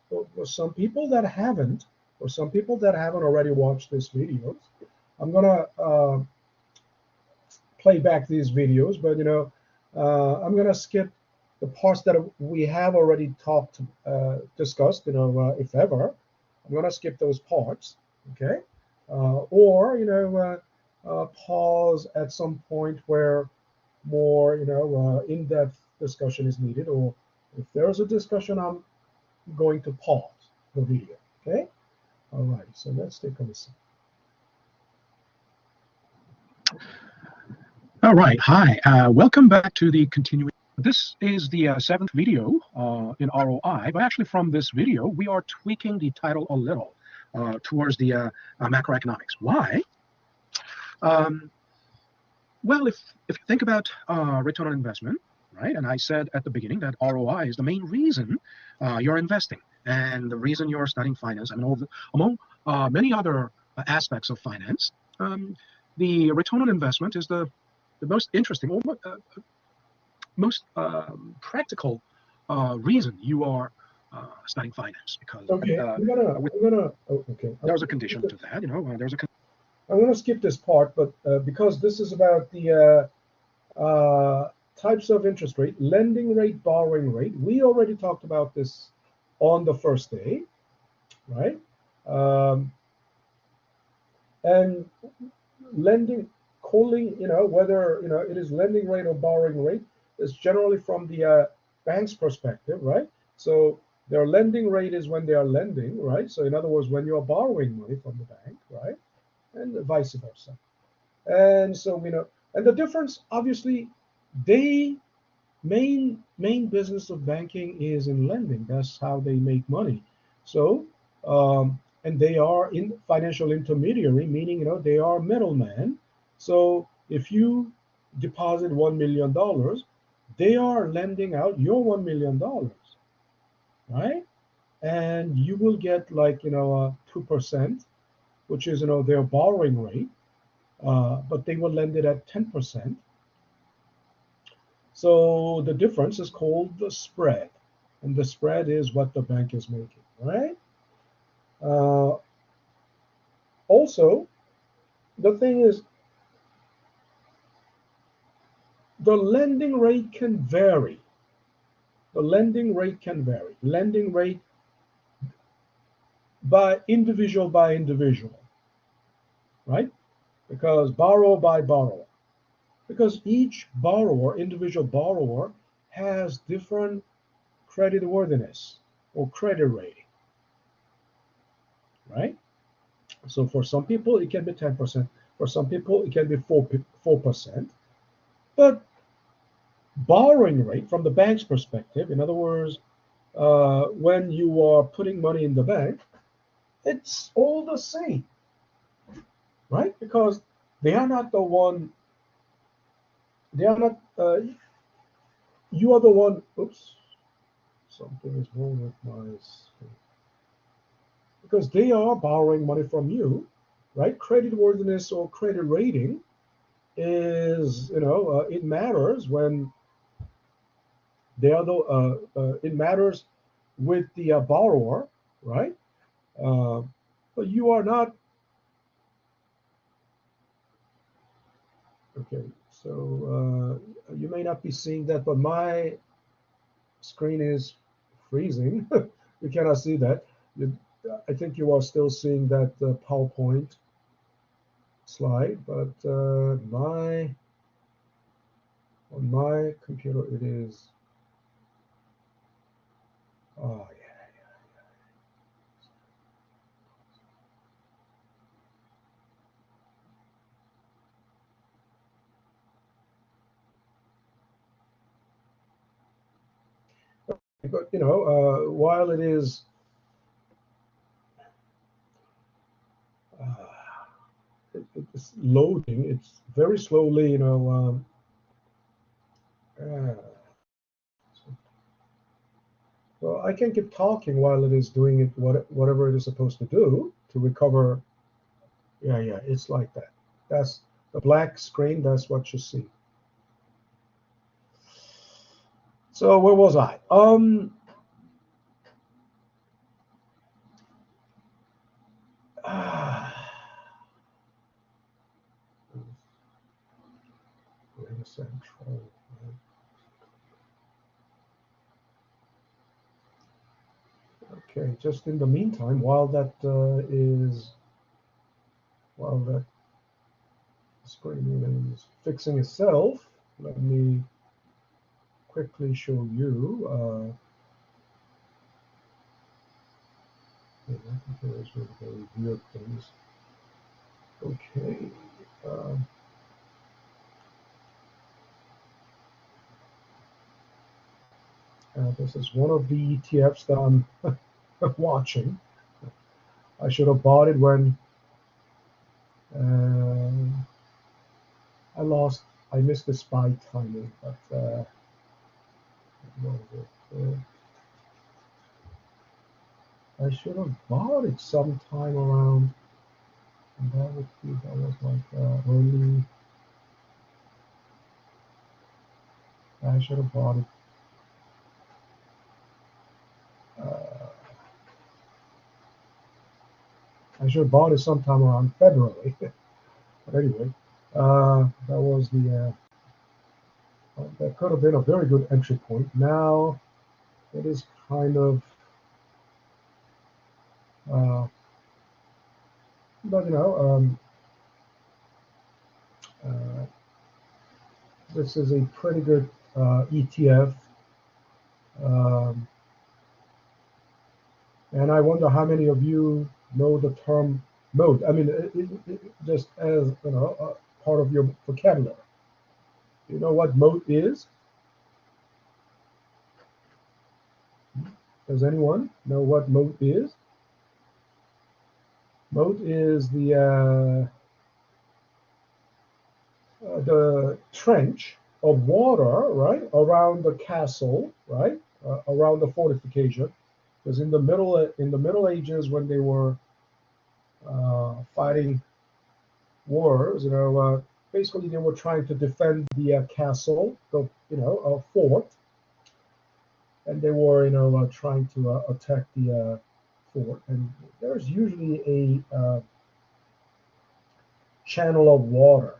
that haven't, already watched these videos, I'm gonna play back these videos, but I'm gonna skip the parts that we have already discussed. If ever, I'm gonna skip those parts, okay? Or pause at some point where more in-depth discussion is needed, or if there's a discussion, I'm going to pause the video. Okay. All right. So let's take a listen. All right. Hi. Welcome back to the continuing. This is the seventh video in ROI, but actually from this video, we are tweaking the title a little towards the macroeconomics. Why? Well, if you think about return on investment, right? And I said at the beginning that ROI is the main reason you're investing and the reason you're studying finance. I mean, among many other aspects of finance, the return on investment is the most interesting, or most practical reason you are studying finance, because Okay. there's a condition to that. I'm gonna skip this part, but because this is about the types of interest rate, lending rate, borrowing rate. We already talked about this on the first day, right? And lending, calling, whether it is lending rate or borrowing rate, is generally from the bank's perspective, right? So their lending rate is when they are lending, right? So in other words, when you are borrowing money from the bank, right? And vice versa. And so and the difference, obviously, they main business of banking is in lending. That's how they make money. So and they are in financial intermediary, meaning they are middleman. So if you deposit $1 million, they are lending out your $1 million, right? And you will get like 2%, which is their borrowing rate, but they will lend it at 10%. So the difference is called the spread, and the spread is what the bank is making, right? Uh, Also, the thing is, the lending rate can vary. The lending rate can vary. Lending rate by individual, right? Because borrower by borrower. Because each borrower, individual borrower, has different credit worthiness or credit rating, right? So for some people, it can be 10%. For some people, it can be 4%. But borrowing rate from the bank's perspective, in other words, when you are putting money in the bank, it's all the same, right? Because they are not the one, they are not, you are the one, oops, something is wrong with my screen. Because they are borrowing money from you, right? Credit worthiness or credit rating is, it matters when they are it matters with the borrower, right? Uh, but you are not. Okay, so you may not be seeing that, but my screen is freezing. You cannot see that. I think you are still seeing that PowerPoint slide, but on my computer it is. Oh yeah. But while it is it's loading, it's very slowly, well, I can keep talking while it is doing it, whatever it is supposed to do to recover. Yeah, it's like that. That's the black screen. That's what you see. So where was I? Data Central. Okay, just in the meantime, while that screen is fixing itself, let me quickly show you. Yeah, I think there is really weird things. Okay. This is one of the ETFs that I'm watching. I should have bought it when I missed the SPY timing, but I should have bought it sometime around, and that was like early. I should have bought it. I should have bought it sometime around February. But anyway, that could have been a very good entry point. Now it is kind of, but this is a pretty good ETF. And I wonder how many of you know the term mode. I mean, just as part of your vocabulary. You know what mode is? Does anyone know what mode is? Mode is the trench of water, right, around the castle, right, around the fortification. Because in the Middle Ages, when they were fighting wars, basically they were trying to defend the castle, a fort, and they were, trying to attack the fort. And there's usually a channel of water,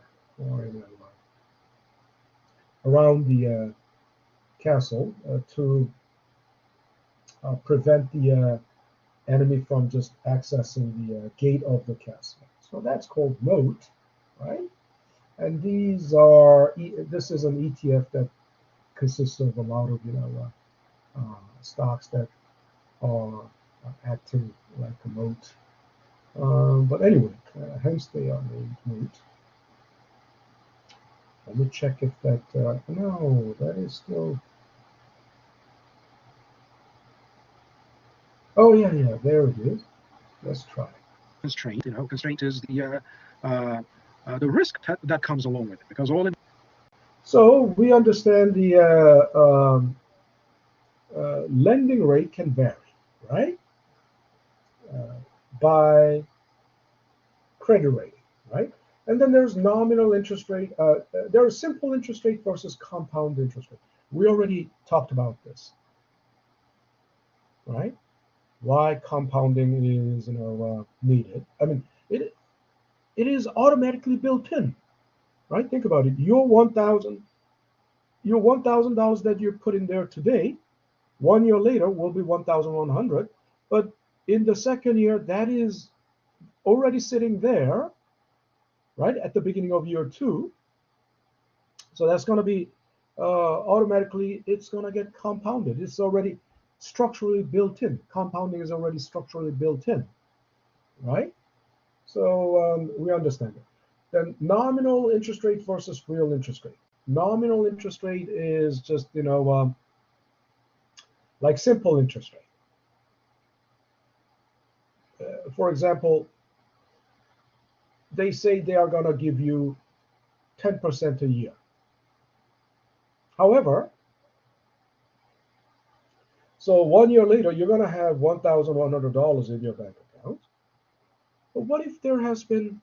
around the castle to prevent the enemy from just accessing the gate of the castle. So that's called moat, right? And this is an ETF that consists of a lot of stocks that are acting like a moat. But anyway, hence they are named moat. Let me check if that. No, that is still. Oh yeah, there it is. Let's try. Constraint, constraint is the risk that comes along with it, because all. So we understand the lending rate can vary, right? By credit rating, right? And then there's nominal interest rate. There's simple interest rate versus compound interest rate. We already talked about this, right? Why compounding is needed. I mean, it is automatically built in, right? Think about it. Your $1,000 that you put in there today, 1 year later will be 1,100. But in the second year, that is already sitting there, right, at the beginning of year 2. So that's going to be automatically, it's going to get compounded. It's already structurally built in. Compounding is already structurally built in, right? So we understand it. Then nominal interest rate versus real interest rate. Nominal interest rate is just, like simple interest rate. For example, they say they are going to give you 10% a year. However, so 1 year later, you're going to have $1,100 in your bank account. But what if there has been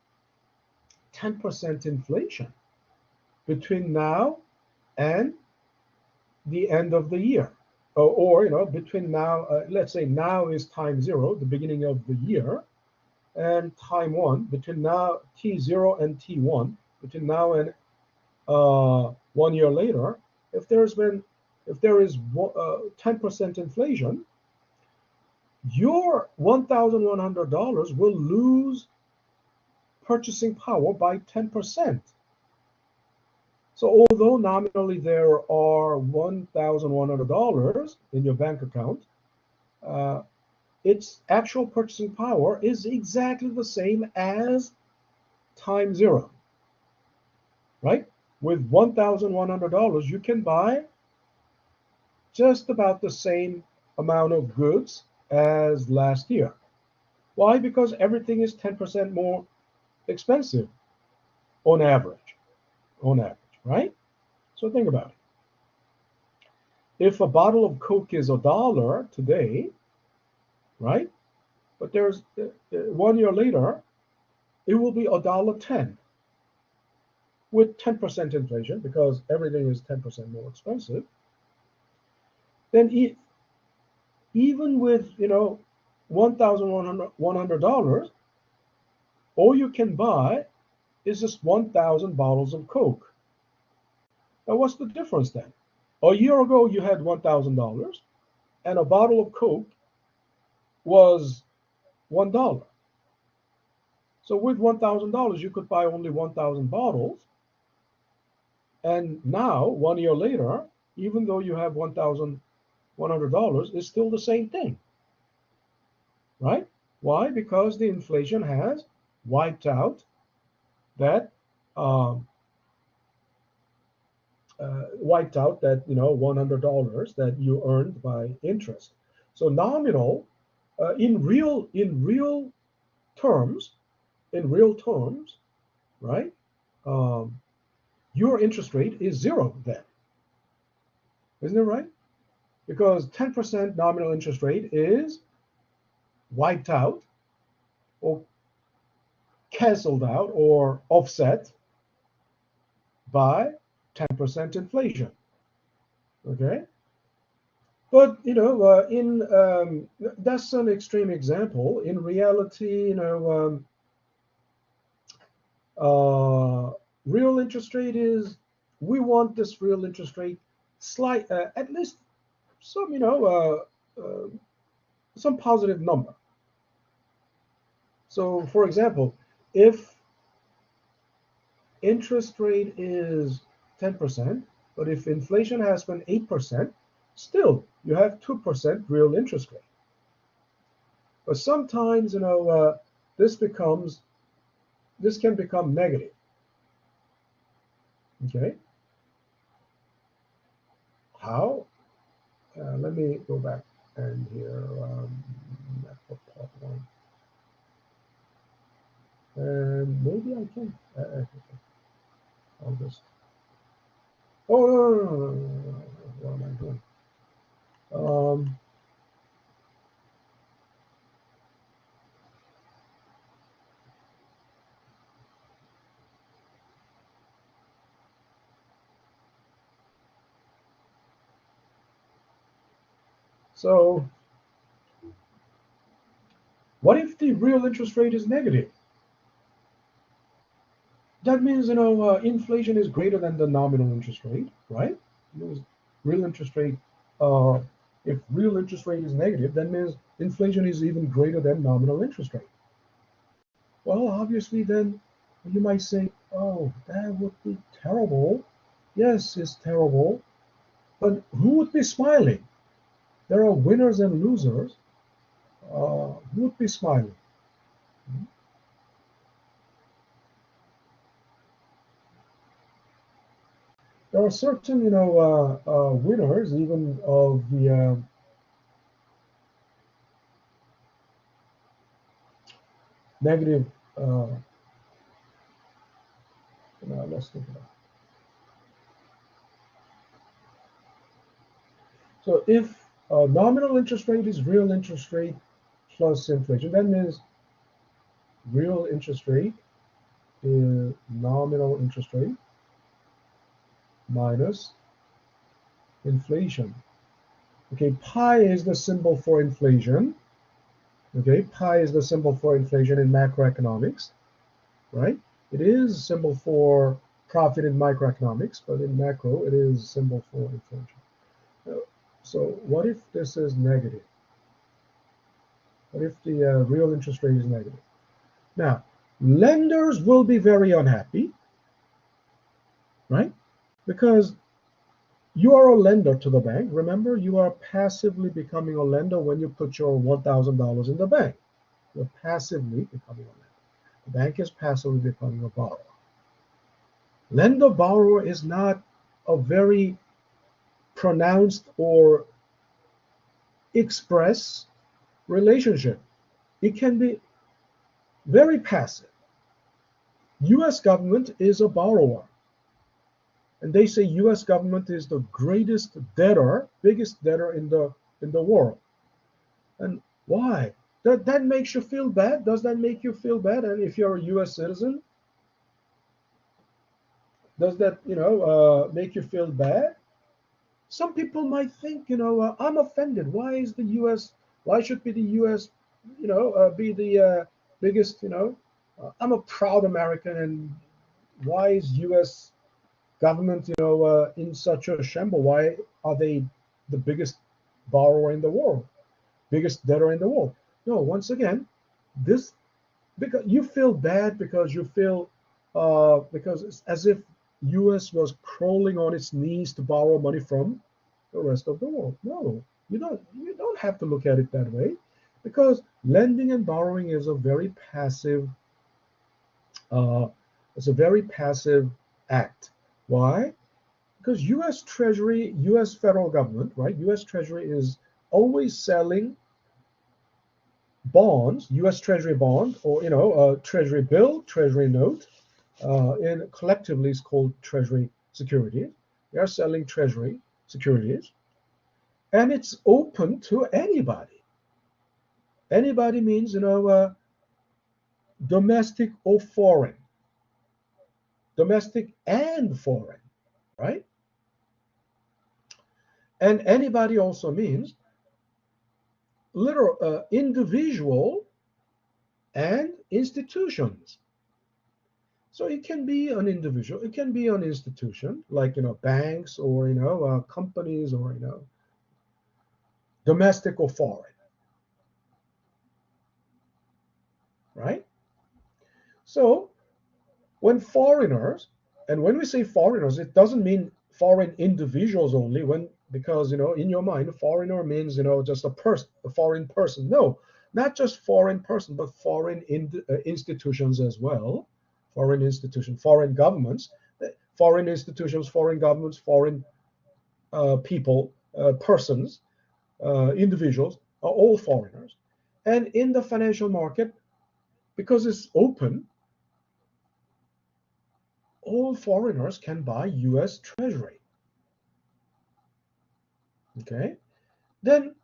10% inflation between now and the end of the year? Or between now, let's say now is time 0, the beginning of the year, and time 1, between now, T0 and T1, between now and 1 year later, if there is 10% inflation, your $1,100 will lose purchasing power by 10%. So although nominally there are $1,100 in your bank account, its actual purchasing power is exactly the same as time 0, right? With $1,100, you can buy just about the same amount of goods as last year. Why? Because everything is 10% more expensive on average, right? So think about it. If a bottle of Coke is $1 today, right? But there's 1 year later, it will be $1.10 with 10% inflation because everything is 10% more expensive. Then even with $1,100, all you can buy is just 1,000 bottles of Coke. Now, what's the difference then? A year ago, you had $1,000, and a bottle of Coke was $1. So with $1,000, you could buy only 1,000 bottles. And now, 1 year later, even though you have $1,100, it's still the same thing, right? Why? Because the inflation has wiped out that $100 that you earned by interest. So nominal, in real terms, right? Your interest rate is 0 then, isn't it right? Because 10% nominal interest rate is wiped out or canceled out or offset by 10% inflation. Okay, but that's an extreme example. In reality, real interest rate is, we want this real interest rate at least some some positive number. So for example, if interest rate is 10%, but if inflation has been 8%, still you have 2% real interest rate. But sometimes this can become negative. Okay, how? Let me go back and here part 1, and maybe I can. I'll just. Oh no! What am I doing? So, what if the real interest rate is negative? That means inflation is greater than the nominal interest rate, right? Real interest rate. If real interest rate is negative, that means inflation is even greater than nominal interest rate. Well, obviously, then you might say, "Oh, that would be terrible." Yes, it's terrible, but who would be smiling? There are winners and losers. Who would be smiling? There are certain, winners even of the negative. Let's think about it. So if nominal interest rate is real interest rate plus inflation, that means real interest rate is nominal interest rate minus inflation. Okay, pi is the symbol for inflation. Okay, pi is the symbol for inflation in macroeconomics, right? It is a symbol for profit in microeconomics, but in macro, it is a symbol for inflation. So what if this is negative? What if the real interest rate is negative? Now, lenders will be very unhappy, right? Because you are a lender to the bank. Remember, you are passively becoming a lender when you put your $1,000 in the bank. You're passively becoming a lender. The bank is passively becoming a borrower. Lender-borrower is not a very pronounced or express relationship. It can be very passive. U.S. government is a borrower. And they say U.S. government is the greatest debtor, biggest debtor in the world. And why? That makes you feel bad? Does that make you feel bad? And if you're a U.S. citizen, does that make you feel bad? Some people might think, I'm offended. Why is the U.S. Why should be the U.S. Be the biggest? I'm a proud American, and why is U.S. government, in such a shamble? Why are they the biggest borrower in the world, biggest debtor in the world? No, once again, this because you feel bad because you feel because it's as if U.S. was crawling on its knees to borrow money from the rest of the world. No, you don't have to look at it that way, because lending and borrowing is a very passive it's a very passive act. Why? Because U.S. Treasury, U.S. federal government, right? U.S. Treasury is always selling bonds, U.S. Treasury bond, or Treasury bill, Treasury note, and collectively it's called Treasury securities. They are selling Treasury securities, and it's open to anybody. Anybody means domestic or foreign, domestic and foreign, right? And anybody also means literal individual and institutions. So it can be an individual, it can be an institution, like banks, or companies, or domestic or foreign, right? So when foreigners, and when we say foreigners, it doesn't mean foreign individuals only, because in your mind, foreigner means just a foreign person. No, not just foreign person, but foreign institutions as well. Foreign institutions, foreign governments, foreign institutions, foreign governments, foreign people, persons, individuals are all foreigners. And in the financial market, because it's open, all foreigners can buy U.S. Treasury. Okay? Then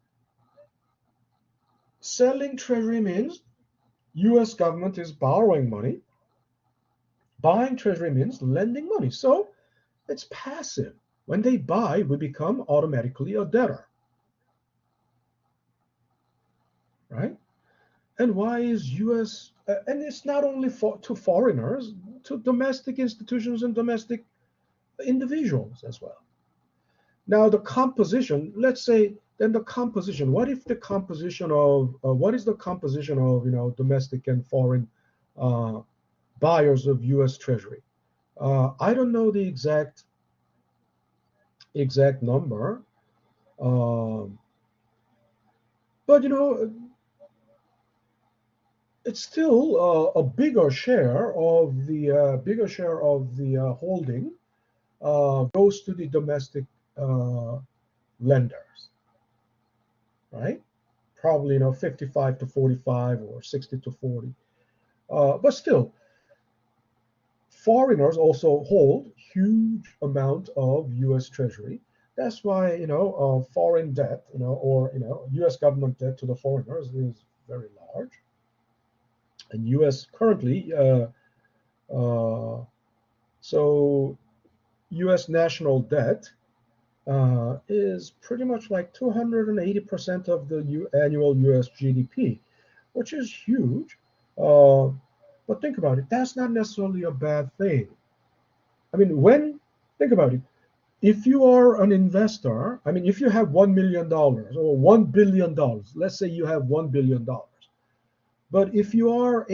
selling Treasury means U.S. government is borrowing money. Buying Treasury means lending money. So it's passive. When they buy, we become automatically a debtor. Right? And why is U.S. And it's not only to foreigners, to domestic institutions and domestic individuals as well. Now the composition, let's say, then the composition. What if the composition of what is the composition of domestic and foreign buyers of U.S. Treasury? I don't know the exact number, but it's still a bigger share of the holding goes to the domestic lenders, right? Probably 55 to 45 or 60 to 40. But still, foreigners also hold huge amount of U.S. Treasury. That's why foreign debt, or U.S. government debt to the foreigners is very large. And U.S. currently, so U.S. national debt is pretty much like 280% of the annual U.S. GDP, which is huge. But think about it, that's not necessarily a bad thing. I mean, think about it, if you are an investor, I mean, if you have $1 million or $1 billion, let's say you have $1 billion, but if you are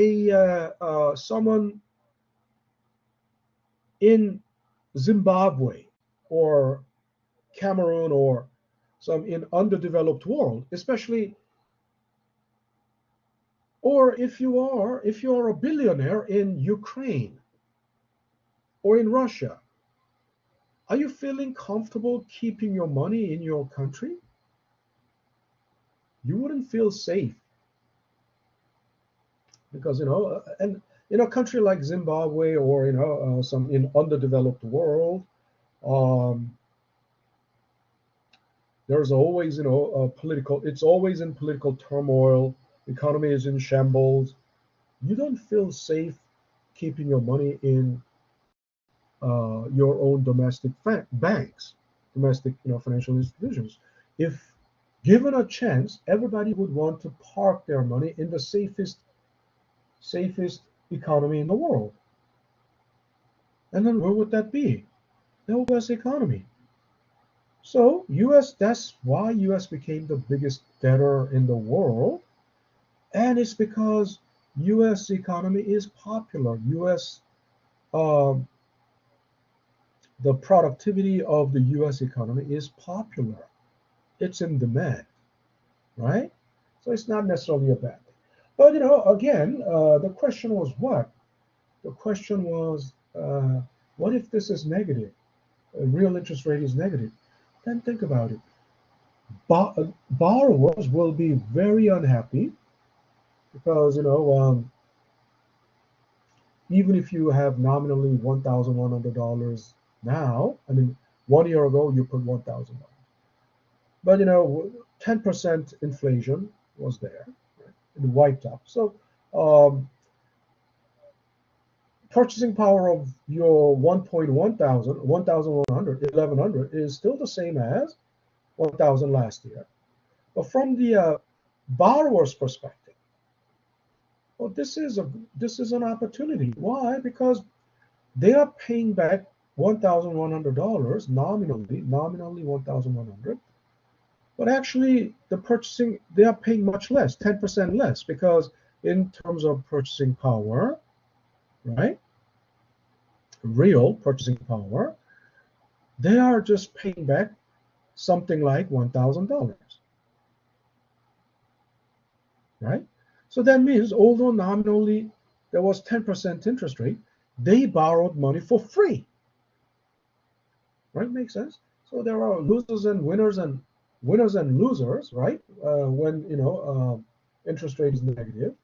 someone in Zimbabwe or Cameroon or some in underdeveloped world, especially, or if you are a billionaire in Ukraine or in Russia, are you feeling comfortable keeping your money in your country? You wouldn't feel safe because and in a country like Zimbabwe or some in underdeveloped world, um, there's always political. It's always in political turmoil. Economy is in shambles. You don't feel safe keeping your money in your own domestic banks, domestic financial institutions. If given a chance, everybody would want to park their money in the safest economy in the world. And then where would that be? The U.S. economy. So that's why U.S. became the biggest debtor in the world. And it's because U.S. economy is popular. U.S. Um, the productivity of the U.S. economy is popular. It's in demand, right? So it's not necessarily a bad thing. But again, the question was what? The question was, what if this is negative? Real interest rate is negative. Then think about it. Borrowers will be very unhappy because even if you have nominally $1,100 now, I mean, 1 year ago you put $1,000, but 10% inflation was there, right? It wiped out. So purchasing power of your 1,100 is still the same as 1,000 last year. But from the borrower's perspective, well, this is an opportunity. Why? Because they are paying back $1,100 nominally 1,100, but actually they are paying much less, 10% less, because in terms of purchasing power, right? Real purchasing power, they are just paying back something like $1,000, right? So that means although nominally there was 10% interest rate, they borrowed money for free, right? Makes sense. So there are losers and losers, right? When interest rate is negative,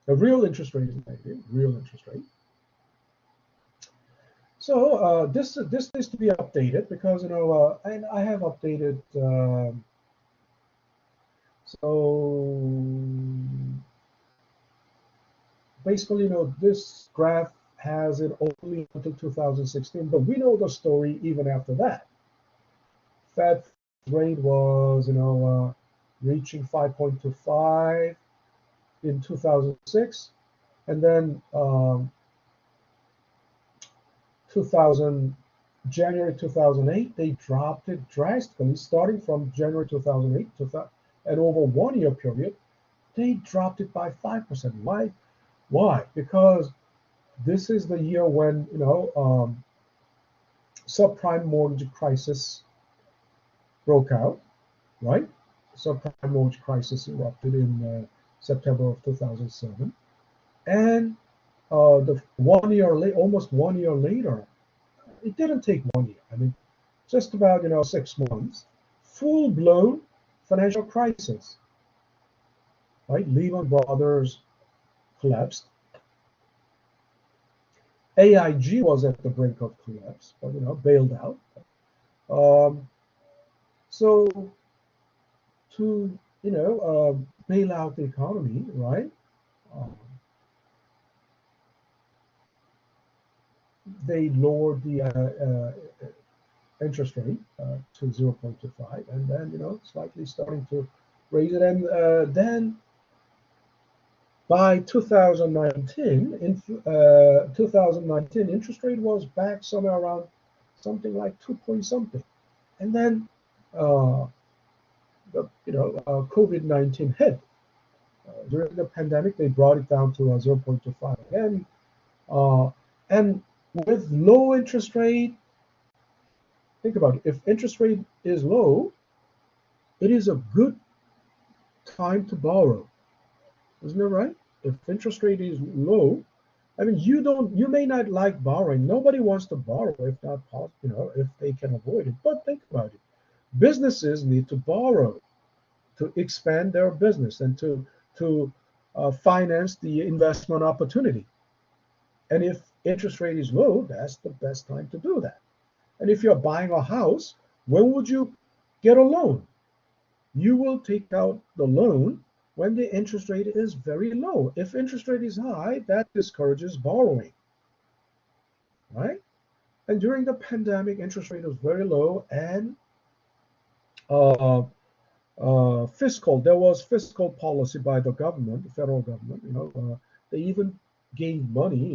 the real interest rate is negative, real interest rate. So this needs to be updated because and I have updated. So basically, this graph has it only until 2016, but we know the story even after that. Fed rate was reaching 5.25 in 2006, and then January 2008, they dropped it drastically, starting from January 2008 and over 1 year period, they dropped it by 5%. Why? Because this is the year when subprime mortgage crisis broke out, right? Subprime mortgage crisis erupted in September of 2007, and almost 1 year later, it didn't take 1 year. I mean, just about 6 months, full-blown financial crisis, right? Lehman Brothers collapsed, AIG was at the brink of collapse, but bailed out. Um, so to bail out the economy, right? Um, they lowered the interest rate to 0.25, and then slightly starting to raise it, and then by 2019, in 2019, interest rate was back somewhere around something like 2 point something, and then uh, COVID-19 hit. During the pandemic, they brought it down to 0.25 again, uh, and with low interest rate, think about it. If interest rate is low, it is a good time to borrow, isn't it right? If interest rate is low, I mean, you may not like borrowing. Nobody wants to borrow if not possible, if they can avoid it. But think about it. Businesses need to borrow to expand their business and to finance the investment opportunity. And if interest rate is low, that's the best time to do that. And if you're buying a house, when would you get a loan? You will take out the loan when the interest rate is very low. If interest rate is high, that discourages borrowing, right? And during the pandemic, interest rate was very low, and uh, there was fiscal policy by the government, the federal government. They even gave money.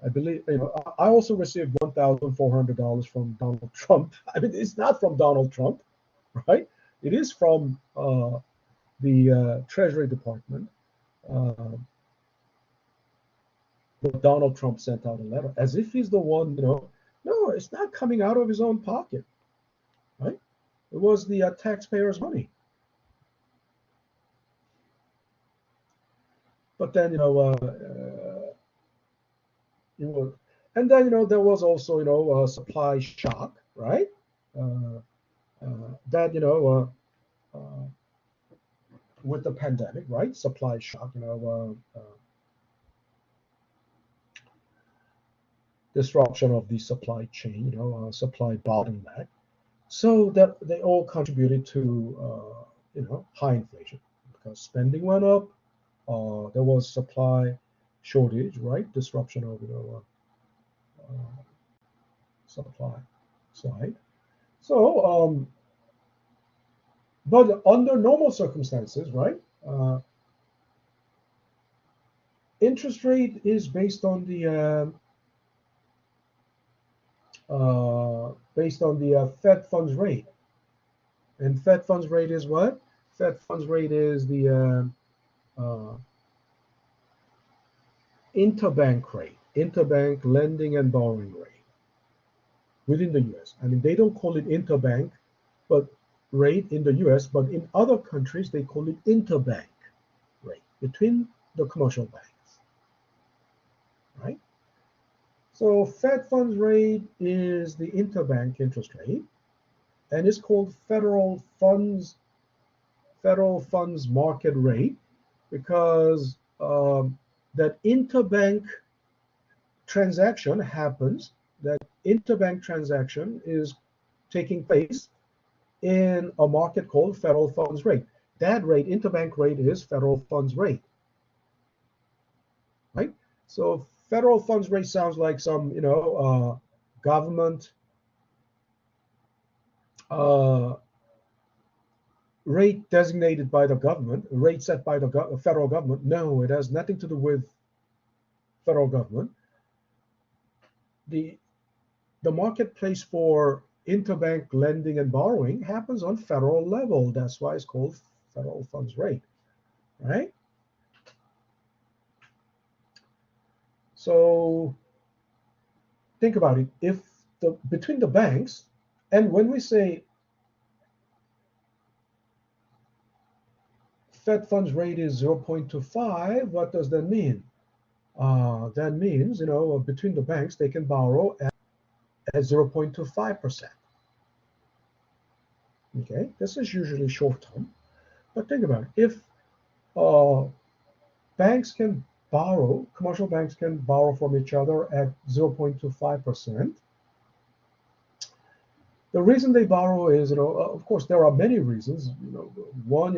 I believe. I also received $1,400 from Donald Trump. I mean, it's not from Donald Trump, right? It is from the Treasury Department. Uh, but Donald Trump sent out a letter as if he's the one. No, it's not coming out of his own pocket, right? It was the taxpayers' money. But then, and then there was also a supply shock, right? Uh, that with the pandemic, right? Supply shock, disruption of the supply chain, supply bottleneck. So that they all contributed to high inflation because spending went up. There was supply shortage, right? Disruption of supply side. So, but under normal circumstances, right? Interest rate is based on the Fed funds rate, and Fed funds rate is what? Fed funds rate is the interbank rate, interbank lending and borrowing rate within the U.S. I mean, they don't call it interbank, but rate in the U.S. But in other countries, they call it interbank rate between the commercial banks, right? So Fed funds rate is the interbank interest rate, and it's called federal funds market rate because that interbank transaction happens. That interbank transaction is taking place in a market called federal funds rate. That rate, interbank rate, is federal funds rate, right? So federal funds rate sounds like some, government uh, rate designated by the government, rate set by the federal government. No, it has nothing to do with federal government. The marketplace for interbank lending and borrowing happens on federal level. That's why it's called federal funds rate, right? So think about it. If between the banks, and when we say Fed funds rate is 0.25, what does that mean? That means, between the banks, they can borrow at 0.25%. Okay, this is usually short term. But think about it. If banks can borrow, commercial banks can borrow from each other at 0.25%. The reason they borrow is, of course, there are many reasons. One,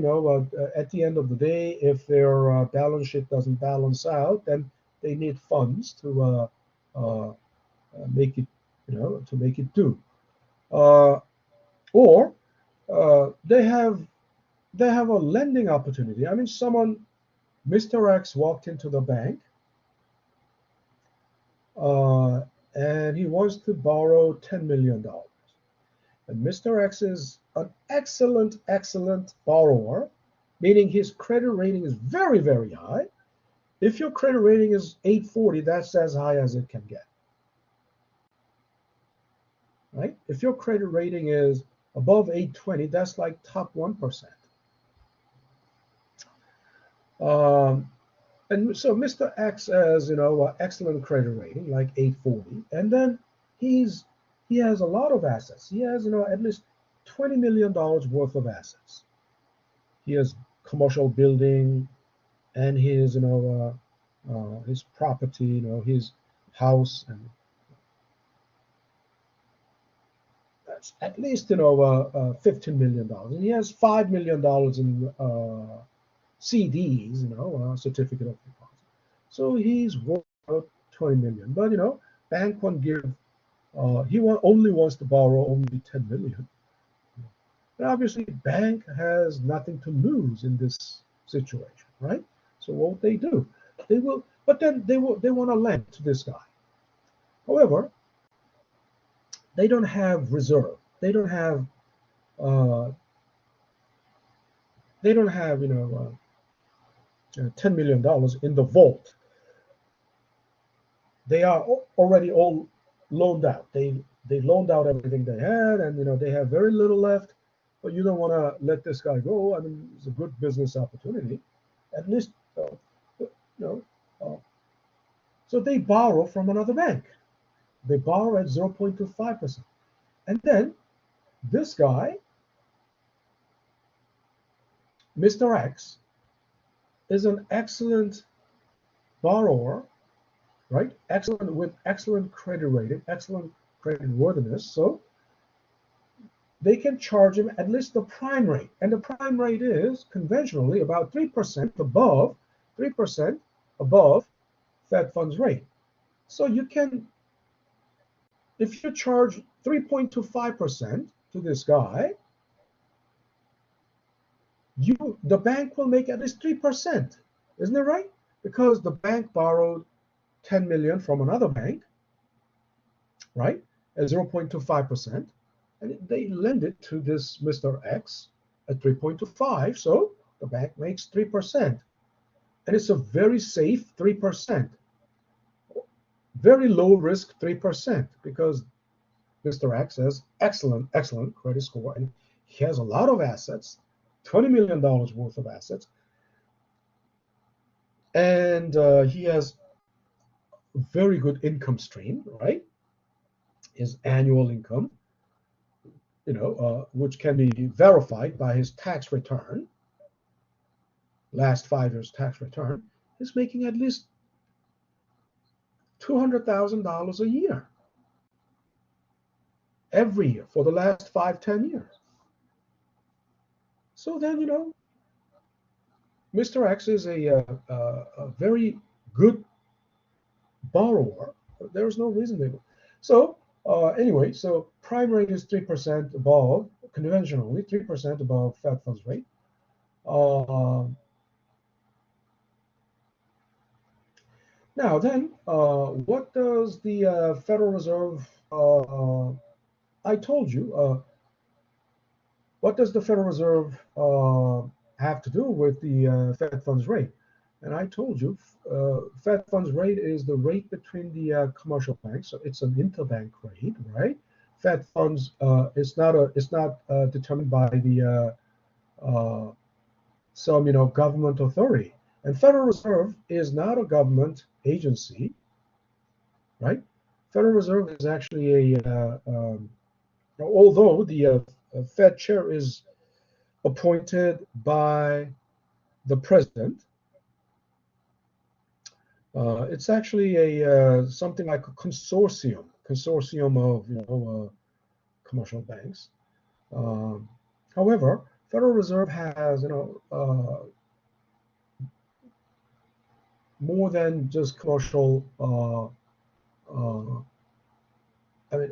at the end of the day, if their balance sheet doesn't balance out, then they need funds to make it, to make it do. Or they have a lending opportunity. I mean, Mr. X walked into the bank, and he wants to borrow $10 million. And Mr. X is an excellent, excellent borrower, meaning his credit rating is very, very high. If your credit rating is 840, that's as high as it can get. Right? If your credit rating is above 820, that's like top 1%. And so Mr. X has, excellent credit rating, like 840, and then he has a lot of assets. He has, at least $20 million worth of assets. He has commercial building, and his, his property, his house, and that's at least, $15 million. And he has $5 million in CDs, certificate of deposit. So he's worth $20 million. But bank won't give. He only wants to borrow only $10 million. And obviously, bank has nothing to lose in this situation, right? So what they do, they will. But then they want to lend to this guy. However, they don't have reserve. They don't have. $10 million in the vault. They are already all loaned out. They loaned out everything they had, and they have very little left. But you don't want to let this guy go. I mean, it's a good business opportunity, at least. So they borrow from another bank. They borrow at 0.25%, and then this guy, Mr. X, is an excellent borrower, right? Excellent, with excellent credit rating, excellent credit worthiness. So they can charge him at least the prime rate, and the prime rate is conventionally about 3% above Fed funds rate. So you can, if you charge 3.25% to this guy, the bank will make at least 3%. Isn't it right? Because the bank borrowed 10 million from another bank, right, at 0.25%, and they lend it to this Mr. X at 3.25, so the bank makes 3%. And it's a very safe 3%, very low risk 3%, because Mr. X has excellent credit score, and he has a lot of assets, $20 million worth of assets, and he has very good income stream, right? His annual income, which can be verified by his tax return, last 5 years tax return, is making at least $200,000 a year, every year for the last 5-10 years. So then, Mr. X is a very good borrower. There's no reason they would. So anyway, so prime rate is 3% above, conventionally 3% above Fed funds rate. Now then, what does the Federal Reserve? I told you. What does the Federal Reserve have to do with the Fed funds rate? And I told you, Fed funds rate is the rate between the commercial banks. So it's an interbank rate, right? Fed funds it's not determined by the some government authority. And Federal Reserve is not a government agency, right? Federal Reserve is actually although the Fed chair is appointed by the president, It's actually a something like a consortium of commercial banks. Um, However, Federal Reserve has more than just commercial. I mean,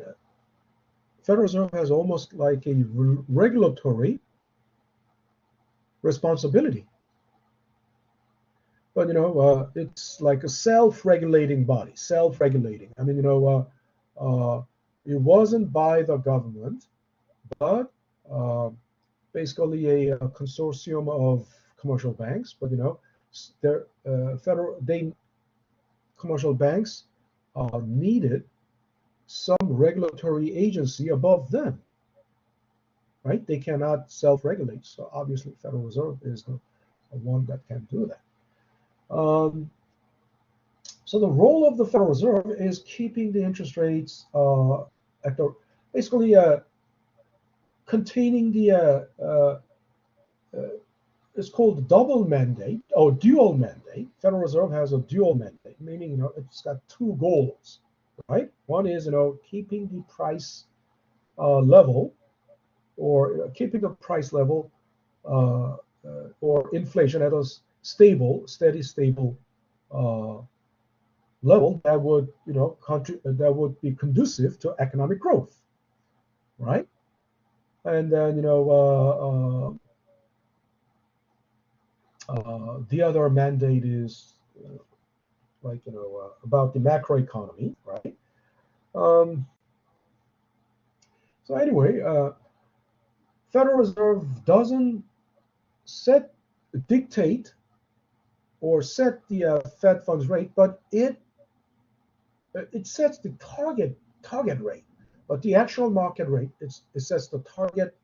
Federal Reserve has almost like a regulatory responsibility, but it's like a self-regulating body, self-regulating. I mean, it wasn't by the government, but uh, basically a consortium of commercial banks. But they're commercial banks needed some regulatory agency above them, right? They cannot self-regulate. So obviously, Federal Reserve is the one that can do that. So the role of the Federal Reserve is keeping the interest rates at the basically containing the it's called double mandate or dual mandate. Federal Reserve has a dual mandate, meaning it's got two goals, right? One is keeping the price level or keeping the price level uh, or inflation at a steady, stable uh, level that would that would be conducive to economic growth, right? And then the other mandate is about the macroeconomy, right? Um, so anyway, Federal Reserve doesn't set dictate or set the Fed funds rate, but it sets the target rate. But the actual market rate, it sets the target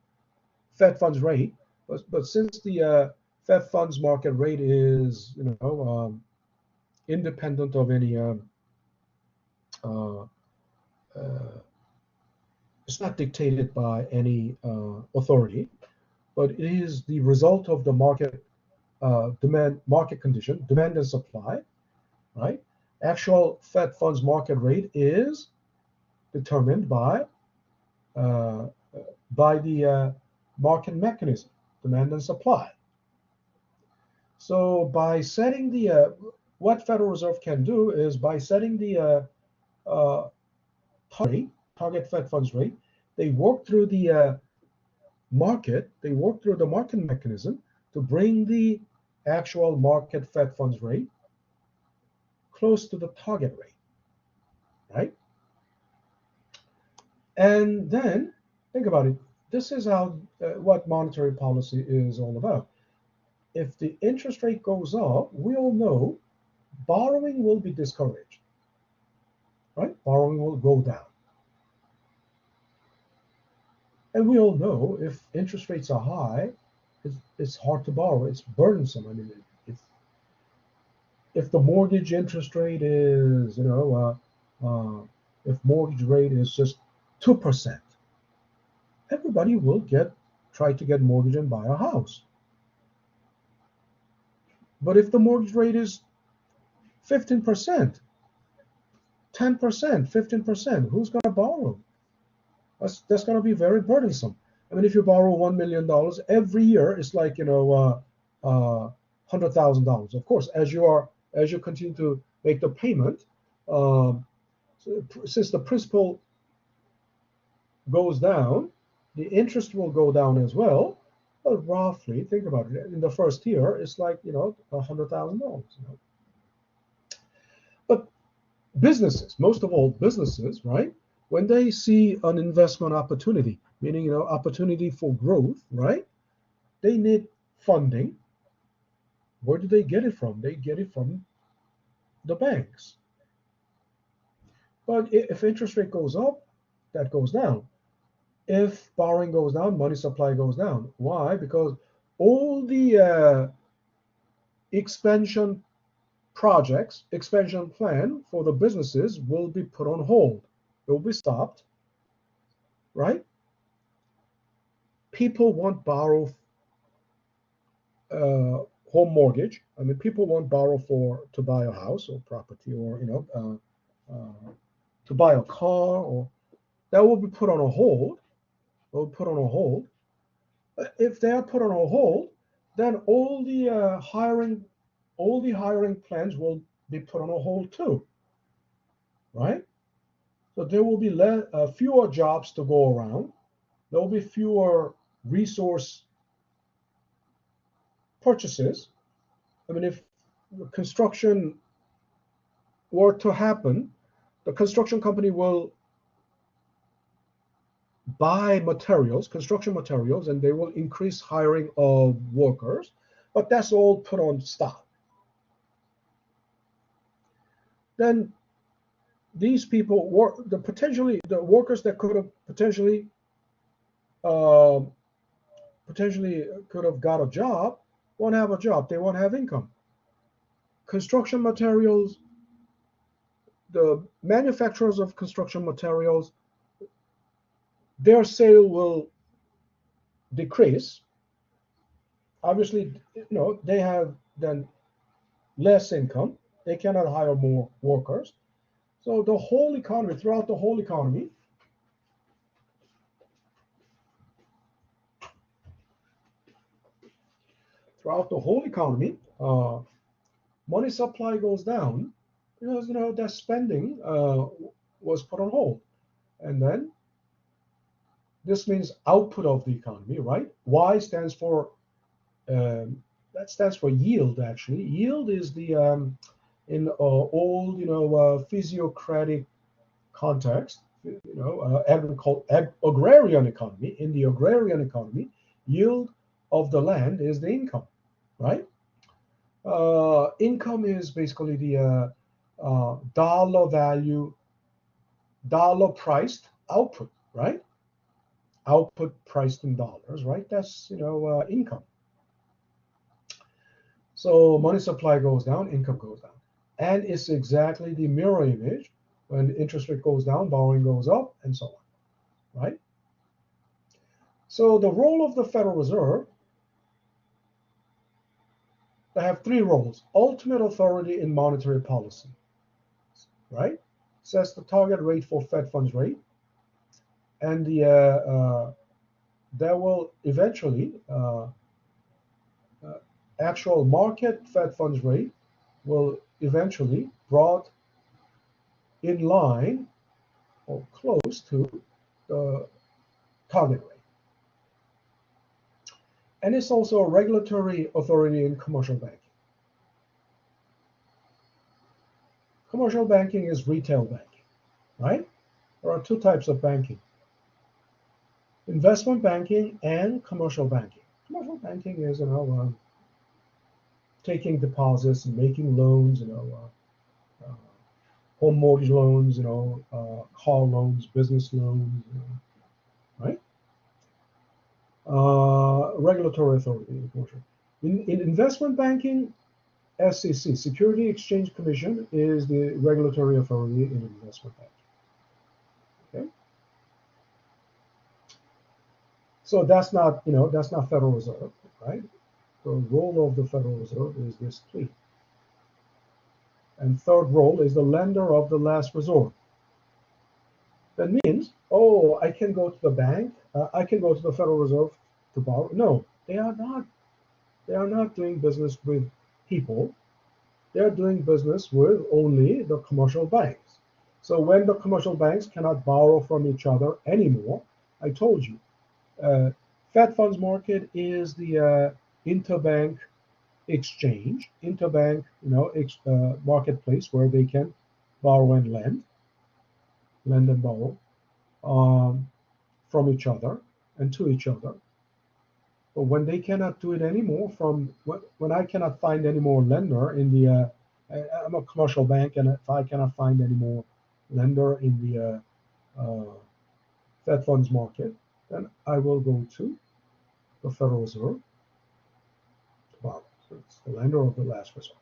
Fed funds rate. But since the Fed funds market rate is independent of any uh, uh, it's not dictated by any authority, but it is the result of the market condition, demand and supply, right? Actual Fed funds market rate is determined uh, by the market mechanism, demand and supply. So by setting the what Federal Reserve can do is by setting the uh, target Fed funds rate, they work through the market mechanism to bring the actual market Fed funds rate close to the target rate, right? And then think about it. This is how what monetary policy is all about. If the interest rate goes up, we all know borrowing will be discouraged, right? Borrowing will go down. And we all know if interest rates are high, it's hard to borrow. It's burdensome. I mean, if the mortgage interest rate is, if mortgage rate is just 2%, everybody will try to get mortgage and buy a house. But if the mortgage rate is 15%, 10%, 15%, who's going to borrow? That's going to be very burdensome. I mean, if you borrow $1 million every year, it's like $100,000. Of course, as you continue to make the payment, since the principal goes down, the interest will go down as well. But roughly, think about it. In the first year, it's like $100,000. But businesses, most of all businesses, right? When they see an investment opportunity, meaning opportunity for growth, right? They need funding. Where do they get it from? They get it from the banks. But if interest rate goes up, that goes down. If borrowing goes down, money supply goes down. Why? Because all the expansion expansion plan for the businesses will be put on hold. It will be stopped, right? People won't borrow home mortgage. I mean, people won't borrow to buy a house or property, or to buy a car, or that will be put on a hold. Will put on a hold. If they are put on a hold, then all the hiring plans will be put on a hold too, right? So there will be fewer jobs to go around. There will be fewer resource purchases. I mean, if construction were to happen, the construction company will buy materials, construction materials, and they will increase hiring of workers, but that's all put on stop. Then these people the workers that could have potentially could have got a job won't have a job. They won't have income. Construction materials, the manufacturers of construction materials, their sale will decrease. Obviously, they have then less income. They cannot hire more workers. So the whole economy, throughout the whole economy, money supply goes down because that spending was put on hold, and then this means output of the economy, right? Y stands for that stands for yield. Actually, yield is the in old physiocratic context, agrarian economy. In the agrarian economy, yield of the land is the income, right? Income is basically the dollar priced output, right? Output priced in dollars, right? That's income. So money supply goes down, income goes down, and it's exactly the mirror image. When the interest rate goes down, borrowing goes up, and so on, right? So the role of the Federal Reserve, they have three roles: ultimate authority in monetary policy, right? Sets the target rate for Fed funds rate, and that will eventually actual market Fed funds rate will eventually brought in line or close to the target rate. And it's also a regulatory authority in commercial banking. Commercial banking is retail banking, right? There are two types of banking: investment banking and commercial banking. Commercial banking is, taking deposits and making loans, home mortgage loans, car loans, business loans, right? Regulatory authority in commercial. In investment banking, SEC, Security Exchange Commission, is the regulatory authority in investment banking. Okay. So that's not Federal Reserve, right? The role of the Federal Reserve is this three. And third role is the lender of the last resort. That means, I can go to the bank, I can go to the Federal Reserve to borrow. No, they are not. They are not doing business with people. They are doing business with only the commercial banks. So when the commercial banks cannot borrow from each other anymore, I told you, Fed funds market is the interbank exchange, marketplace where they can borrow and lend and borrow from each other and to each other. But when they cannot do it anymore, when I cannot find any more lender in the, I'm a commercial bank, and if I cannot find any more lender in the Fed funds market, then I will go to the Federal Reserve to borrow. So it's the lender of the last resort.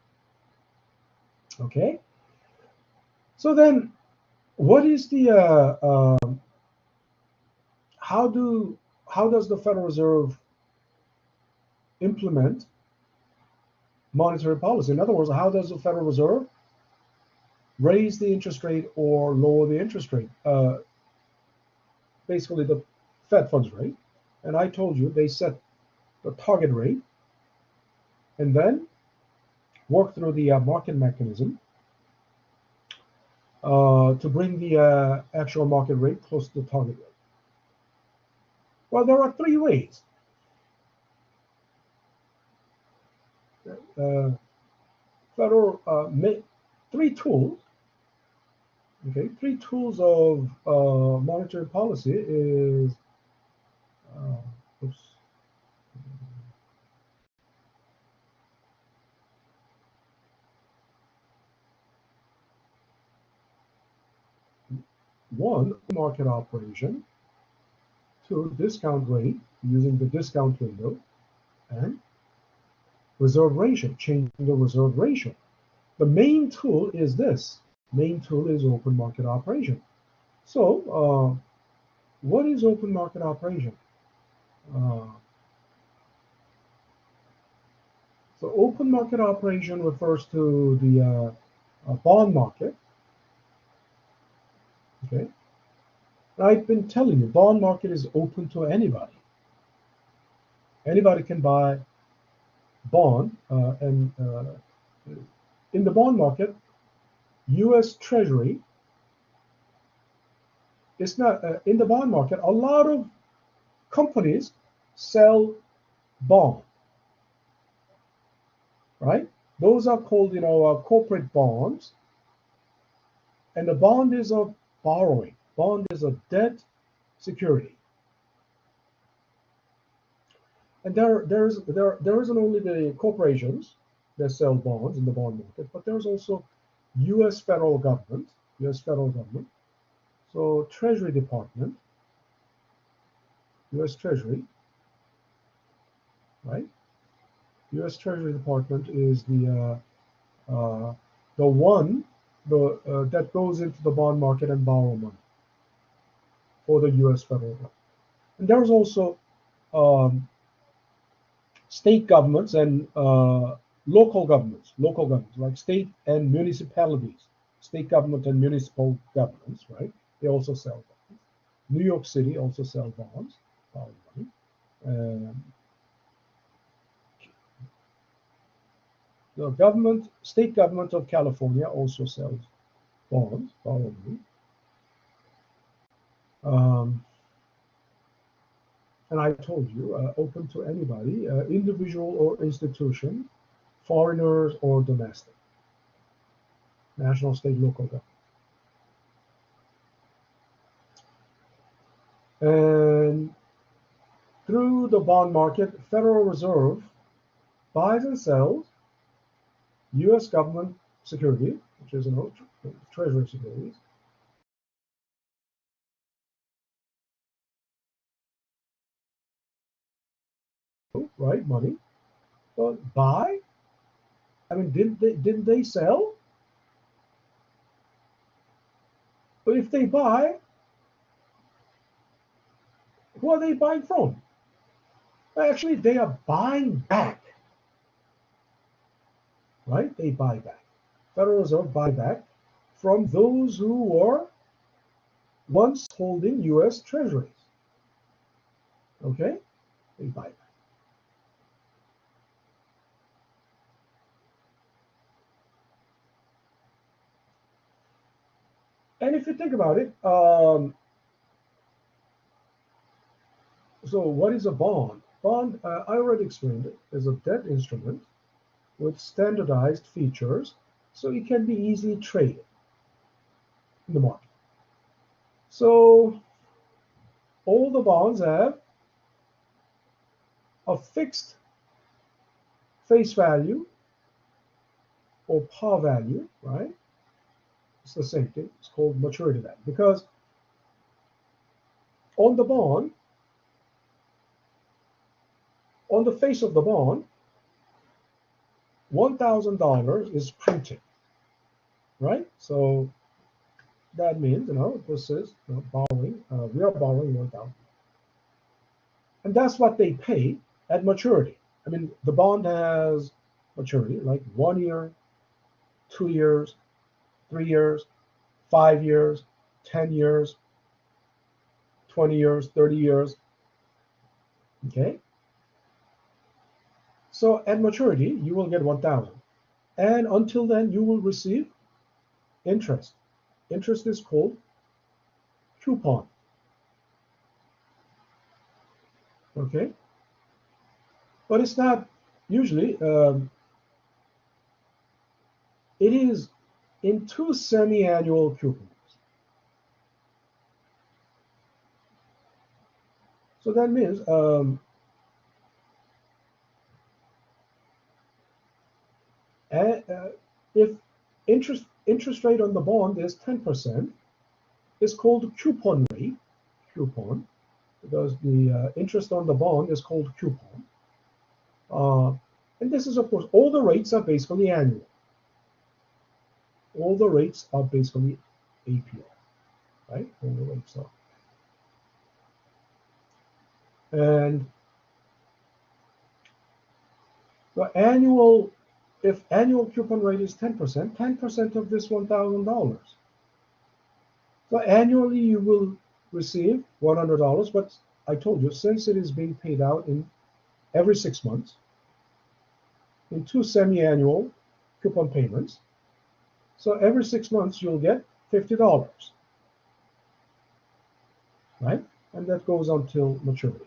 Okay. So then, what is the how does the Federal Reserve implement monetary policy. In other words, how does the Federal Reserve raise the interest rate or lower the interest rate? Basically, the Fed funds rate. And I told you they set the target rate and then work through the market mechanism to bring the actual market rate close to the target rate. Well, there are three ways. Federal three tools. Okay, three tools of monetary policy is. Oops. One, market operation. Two, discount rate using the discount window, and reserve ratio, changing the reserve ratio. The main tool is this. Main tool is open market operation. So, what is open market operation? So, open market operation refers to the bond market. Okay, I've been telling you, bond market is open to anybody. Anybody can buy bond, and in the bond market, U.S. Treasury. It's not in the bond market. A lot of companies sell bond, right? Those are called, corporate bonds. And the bond is a borrowing. Bond is a debt security. And there isn't only the corporations that sell bonds in the bond market, but there's also U.S. federal government. So Treasury Department, U.S. Treasury, right? U.S. Treasury Department is the one that goes into the bond market and borrow money for the U.S. federal government. And there's also state governments and local governments like state and municipalities, state government and municipal governments, right? They also sell bonds. New York City also sells bonds, borrow money. The state government of California also sells bonds, borrow money. And I told you, open to anybody, individual or institution, foreigners or domestic, national, state, local government. And through the bond market, Federal Reserve buys and sells U.S. government security, which is Treasury securities, right? Money, but buy. I mean, didn't they sell? But if they buy, who are they buying from? Actually, they are buying back, right? They buy back. Federal Reserve buy back from those who were once holding U.S. treasuries. Okay? They buy back. And if you think about it, so what is a bond? Bond, I already explained it, is a debt instrument with standardized features, so it can be easily traded in the market. So all the bonds have a fixed face value or par value, right? It's the same thing. It's called maturity value, because on the bond, on the face of the bond, $1,000 is printed, right? So that means, this is borrowing. We are borrowing 1,000, and that's what they pay at maturity. I mean, the bond has maturity, like 1 year, 2 years, 3 years, 5 years, 10 years, 20 years, 30 years. Okay? So at maturity, you will get 1,000. And until then, you will receive interest. Interest is called coupon. Okay? But it's not usually, it is in 2 semi-annual coupons. So that means if interest rate on the bond is 10%, it's called coupon rate, coupon, because the interest on the bond is called coupon. And this is, of course, all the rates are basically annual. All the rates are basically APR, right? All the rates are. And the annual, if annual coupon rate is 10%, 10% of this $1,000. So annually you will receive $100, but I told you, since it is being paid out in every 6 months, in 2 semi-annual coupon payments, so every 6 months you'll get $50, right? And that goes until maturity.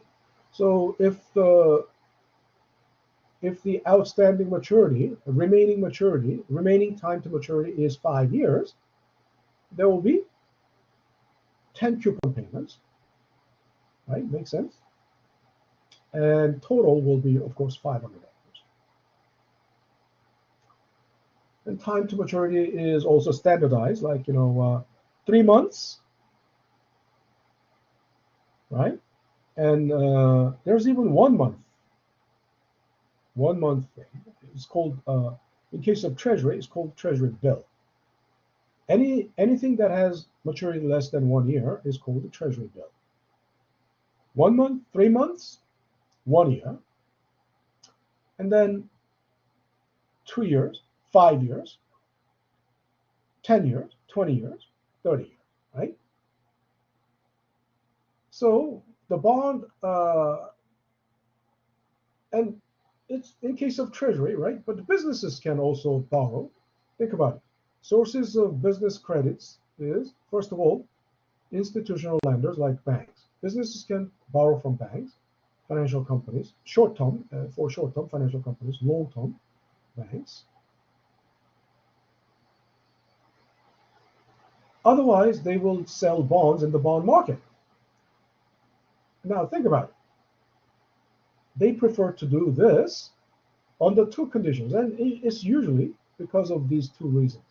So if the outstanding maturity, remaining time to maturity is 5 years, there will be 10 coupon payments, right? Makes sense? And total will be, of course, $500. And time to maturity is also standardized, like, 3 months, right? And there's even 1 month. 1 month thing. It's called, in case of treasury, it's called treasury bill. Anything that has maturity less than 1 year is called a treasury bill. 1 month, 3 months, 1 year, and then 2 years, 5 years, 10 years, 20 years, 30 years, right? So the bond, and it's in case of treasury, right? But the businesses can also borrow. Think about it. Sources of business credits is, first of all, institutional lenders like banks. Businesses can borrow from banks, financial companies, short-term, for short-term financial companies, long-term banks. Otherwise, they will sell bonds in the bond market. Now, think about it. They prefer to do this under 2 conditions, and it's usually because of these 2 reasons.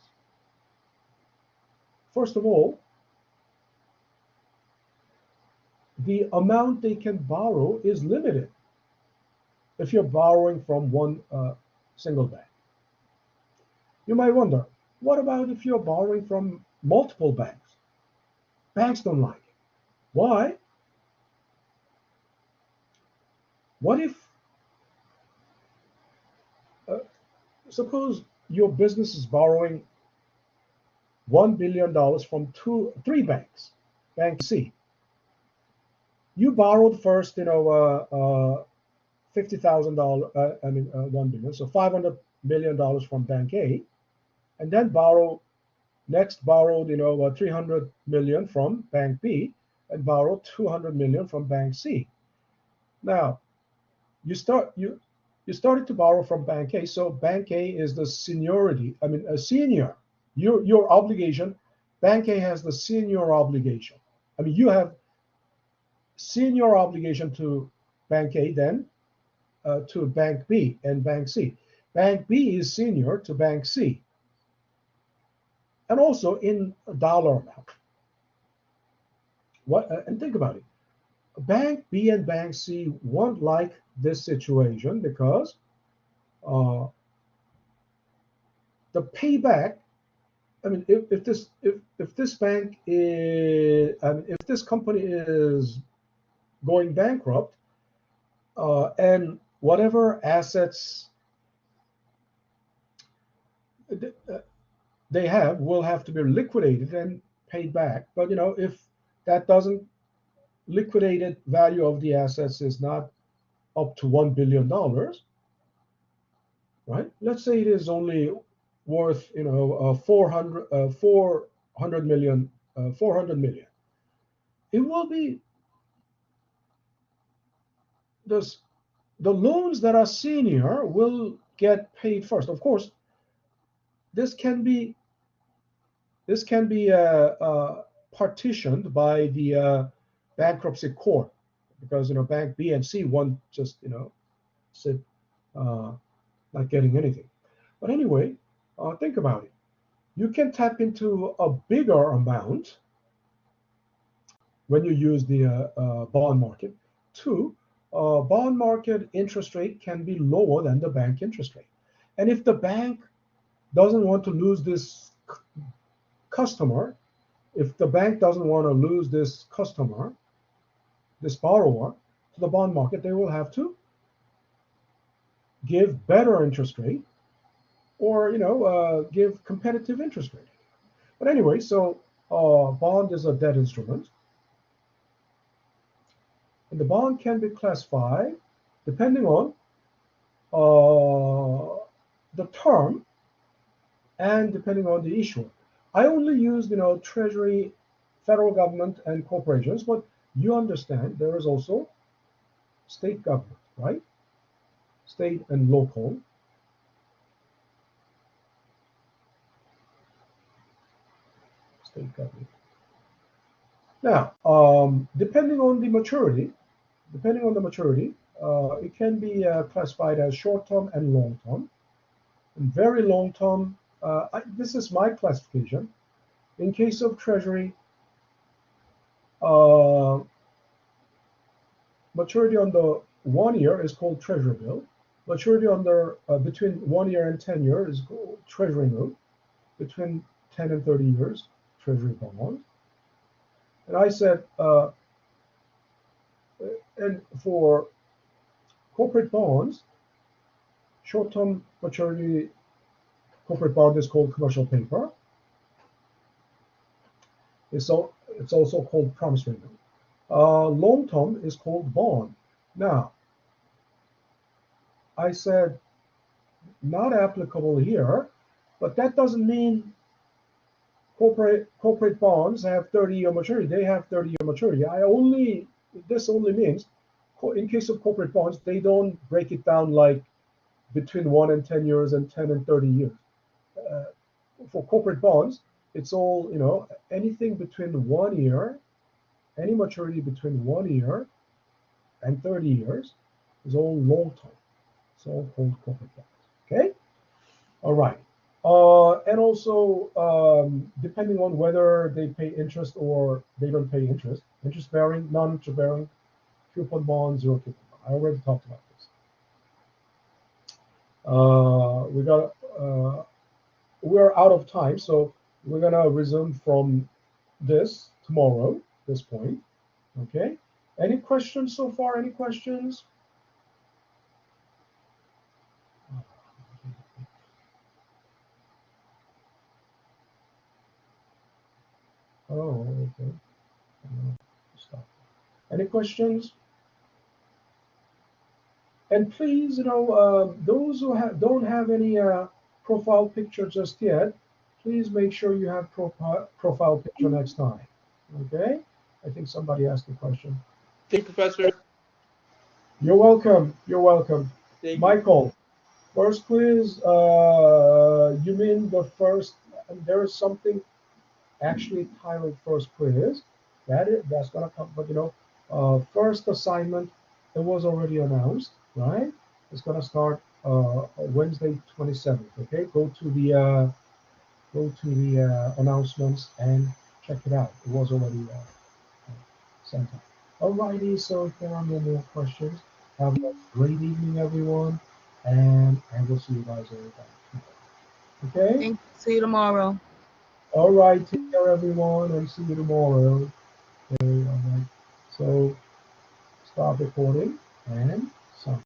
First of all, the amount they can borrow is limited if you're borrowing from one single bank. You might wonder, what about if you're borrowing from multiple banks? Banks don't like it. Why? What if, suppose your business is borrowing $1 billion from 3 banks, Bank C. You borrowed first, $50,000, $1 billion, so $500 million from Bank A, and then borrowed, $300 million from Bank B, and borrowed $200 million from Bank C. Now, you started to borrow from Bank A, so Bank A is the seniority. A senior. Your obligation. Bank A has the senior obligation. You have senior obligation to Bank A, then to Bank B and Bank C. Bank B is senior to Bank C, and also in a dollar amount. And think about it. Bank B and Bank C won't like this situation because the payback. If this bank is, if this company is going bankrupt, and whatever assets they will have to be liquidated and paid back. But if that doesn't liquidated value of the assets is not up to $1 billion, right? Let's say it is only worth 400 million, 400 million. It will be the loans that are senior will get paid first. Of course, this can be partitioned by the bankruptcy court, because bank B and C won't just sit not getting anything. But anyway, think about it. You can tap into a bigger amount when you use the bond market. Two, bond market interest rate can be lower than the bank interest rate. And if the bank doesn't want to lose this customer, if the bank doesn't want to lose this customer, this borrower, to the bond market, they will have to give better interest rate, or give competitive interest rate. But anyway, so bond is a debt instrument, and the bond can be classified depending on the term and depending on the issuer. I only used Treasury, federal government, and corporations, but you understand there is also state government, right? State and local. State government. Now, depending on the maturity, it can be classified as short-term and long-term. And very long-term, this is my classification. In case of Treasury, maturity on the 1 year is called Treasury bill. Maturity under between 1 year and 10 years is called Treasury note. Between 10 and 30 years, Treasury bond. And I said, and for corporate bonds, short-term maturity corporate bond is called commercial paper. It's also called promissory note. Long-term is called bond. Now, I said not applicable here, but that doesn't mean corporate bonds have 30-year maturity. They have 30-year maturity. This only means in case of corporate bonds, they don't break it down like between 1 and 10 years and 10 and 30 years. For corporate bonds, it's all, anything between 1 year, any maturity between 1 year and 30 years is all long term. It's all called corporate bonds. Okay? All right. And also, depending on whether they pay interest or they don't pay interest, interest bearing, non-interest bearing, coupon bond, zero coupon bond. I already talked about this. We're out of time, so we're gonna resume from this tomorrow, this point. Okay? Any questions so far? Any questions? Oh, okay. Stop. Any questions? And please, those who don't have any profile picture just yet, please make sure you have profile picture next time. Okay? I think somebody asked a question. Thank you, Professor. You're welcome. You're welcome. Thank Michael, first quiz. You mean the first? There is something actually titled first quiz. That's gonna come. But first assignment, it was already announced, right? It's gonna start Wednesday 27th. Okay, go to the announcements and check it out. It was already sent out. Alrighty, so if there are no more questions, have a great evening, everyone, and I will see you guys all back. Okay? Thank you. See you tomorrow. All right, take care, everyone, and see you tomorrow. Okay, all right. So, stop recording and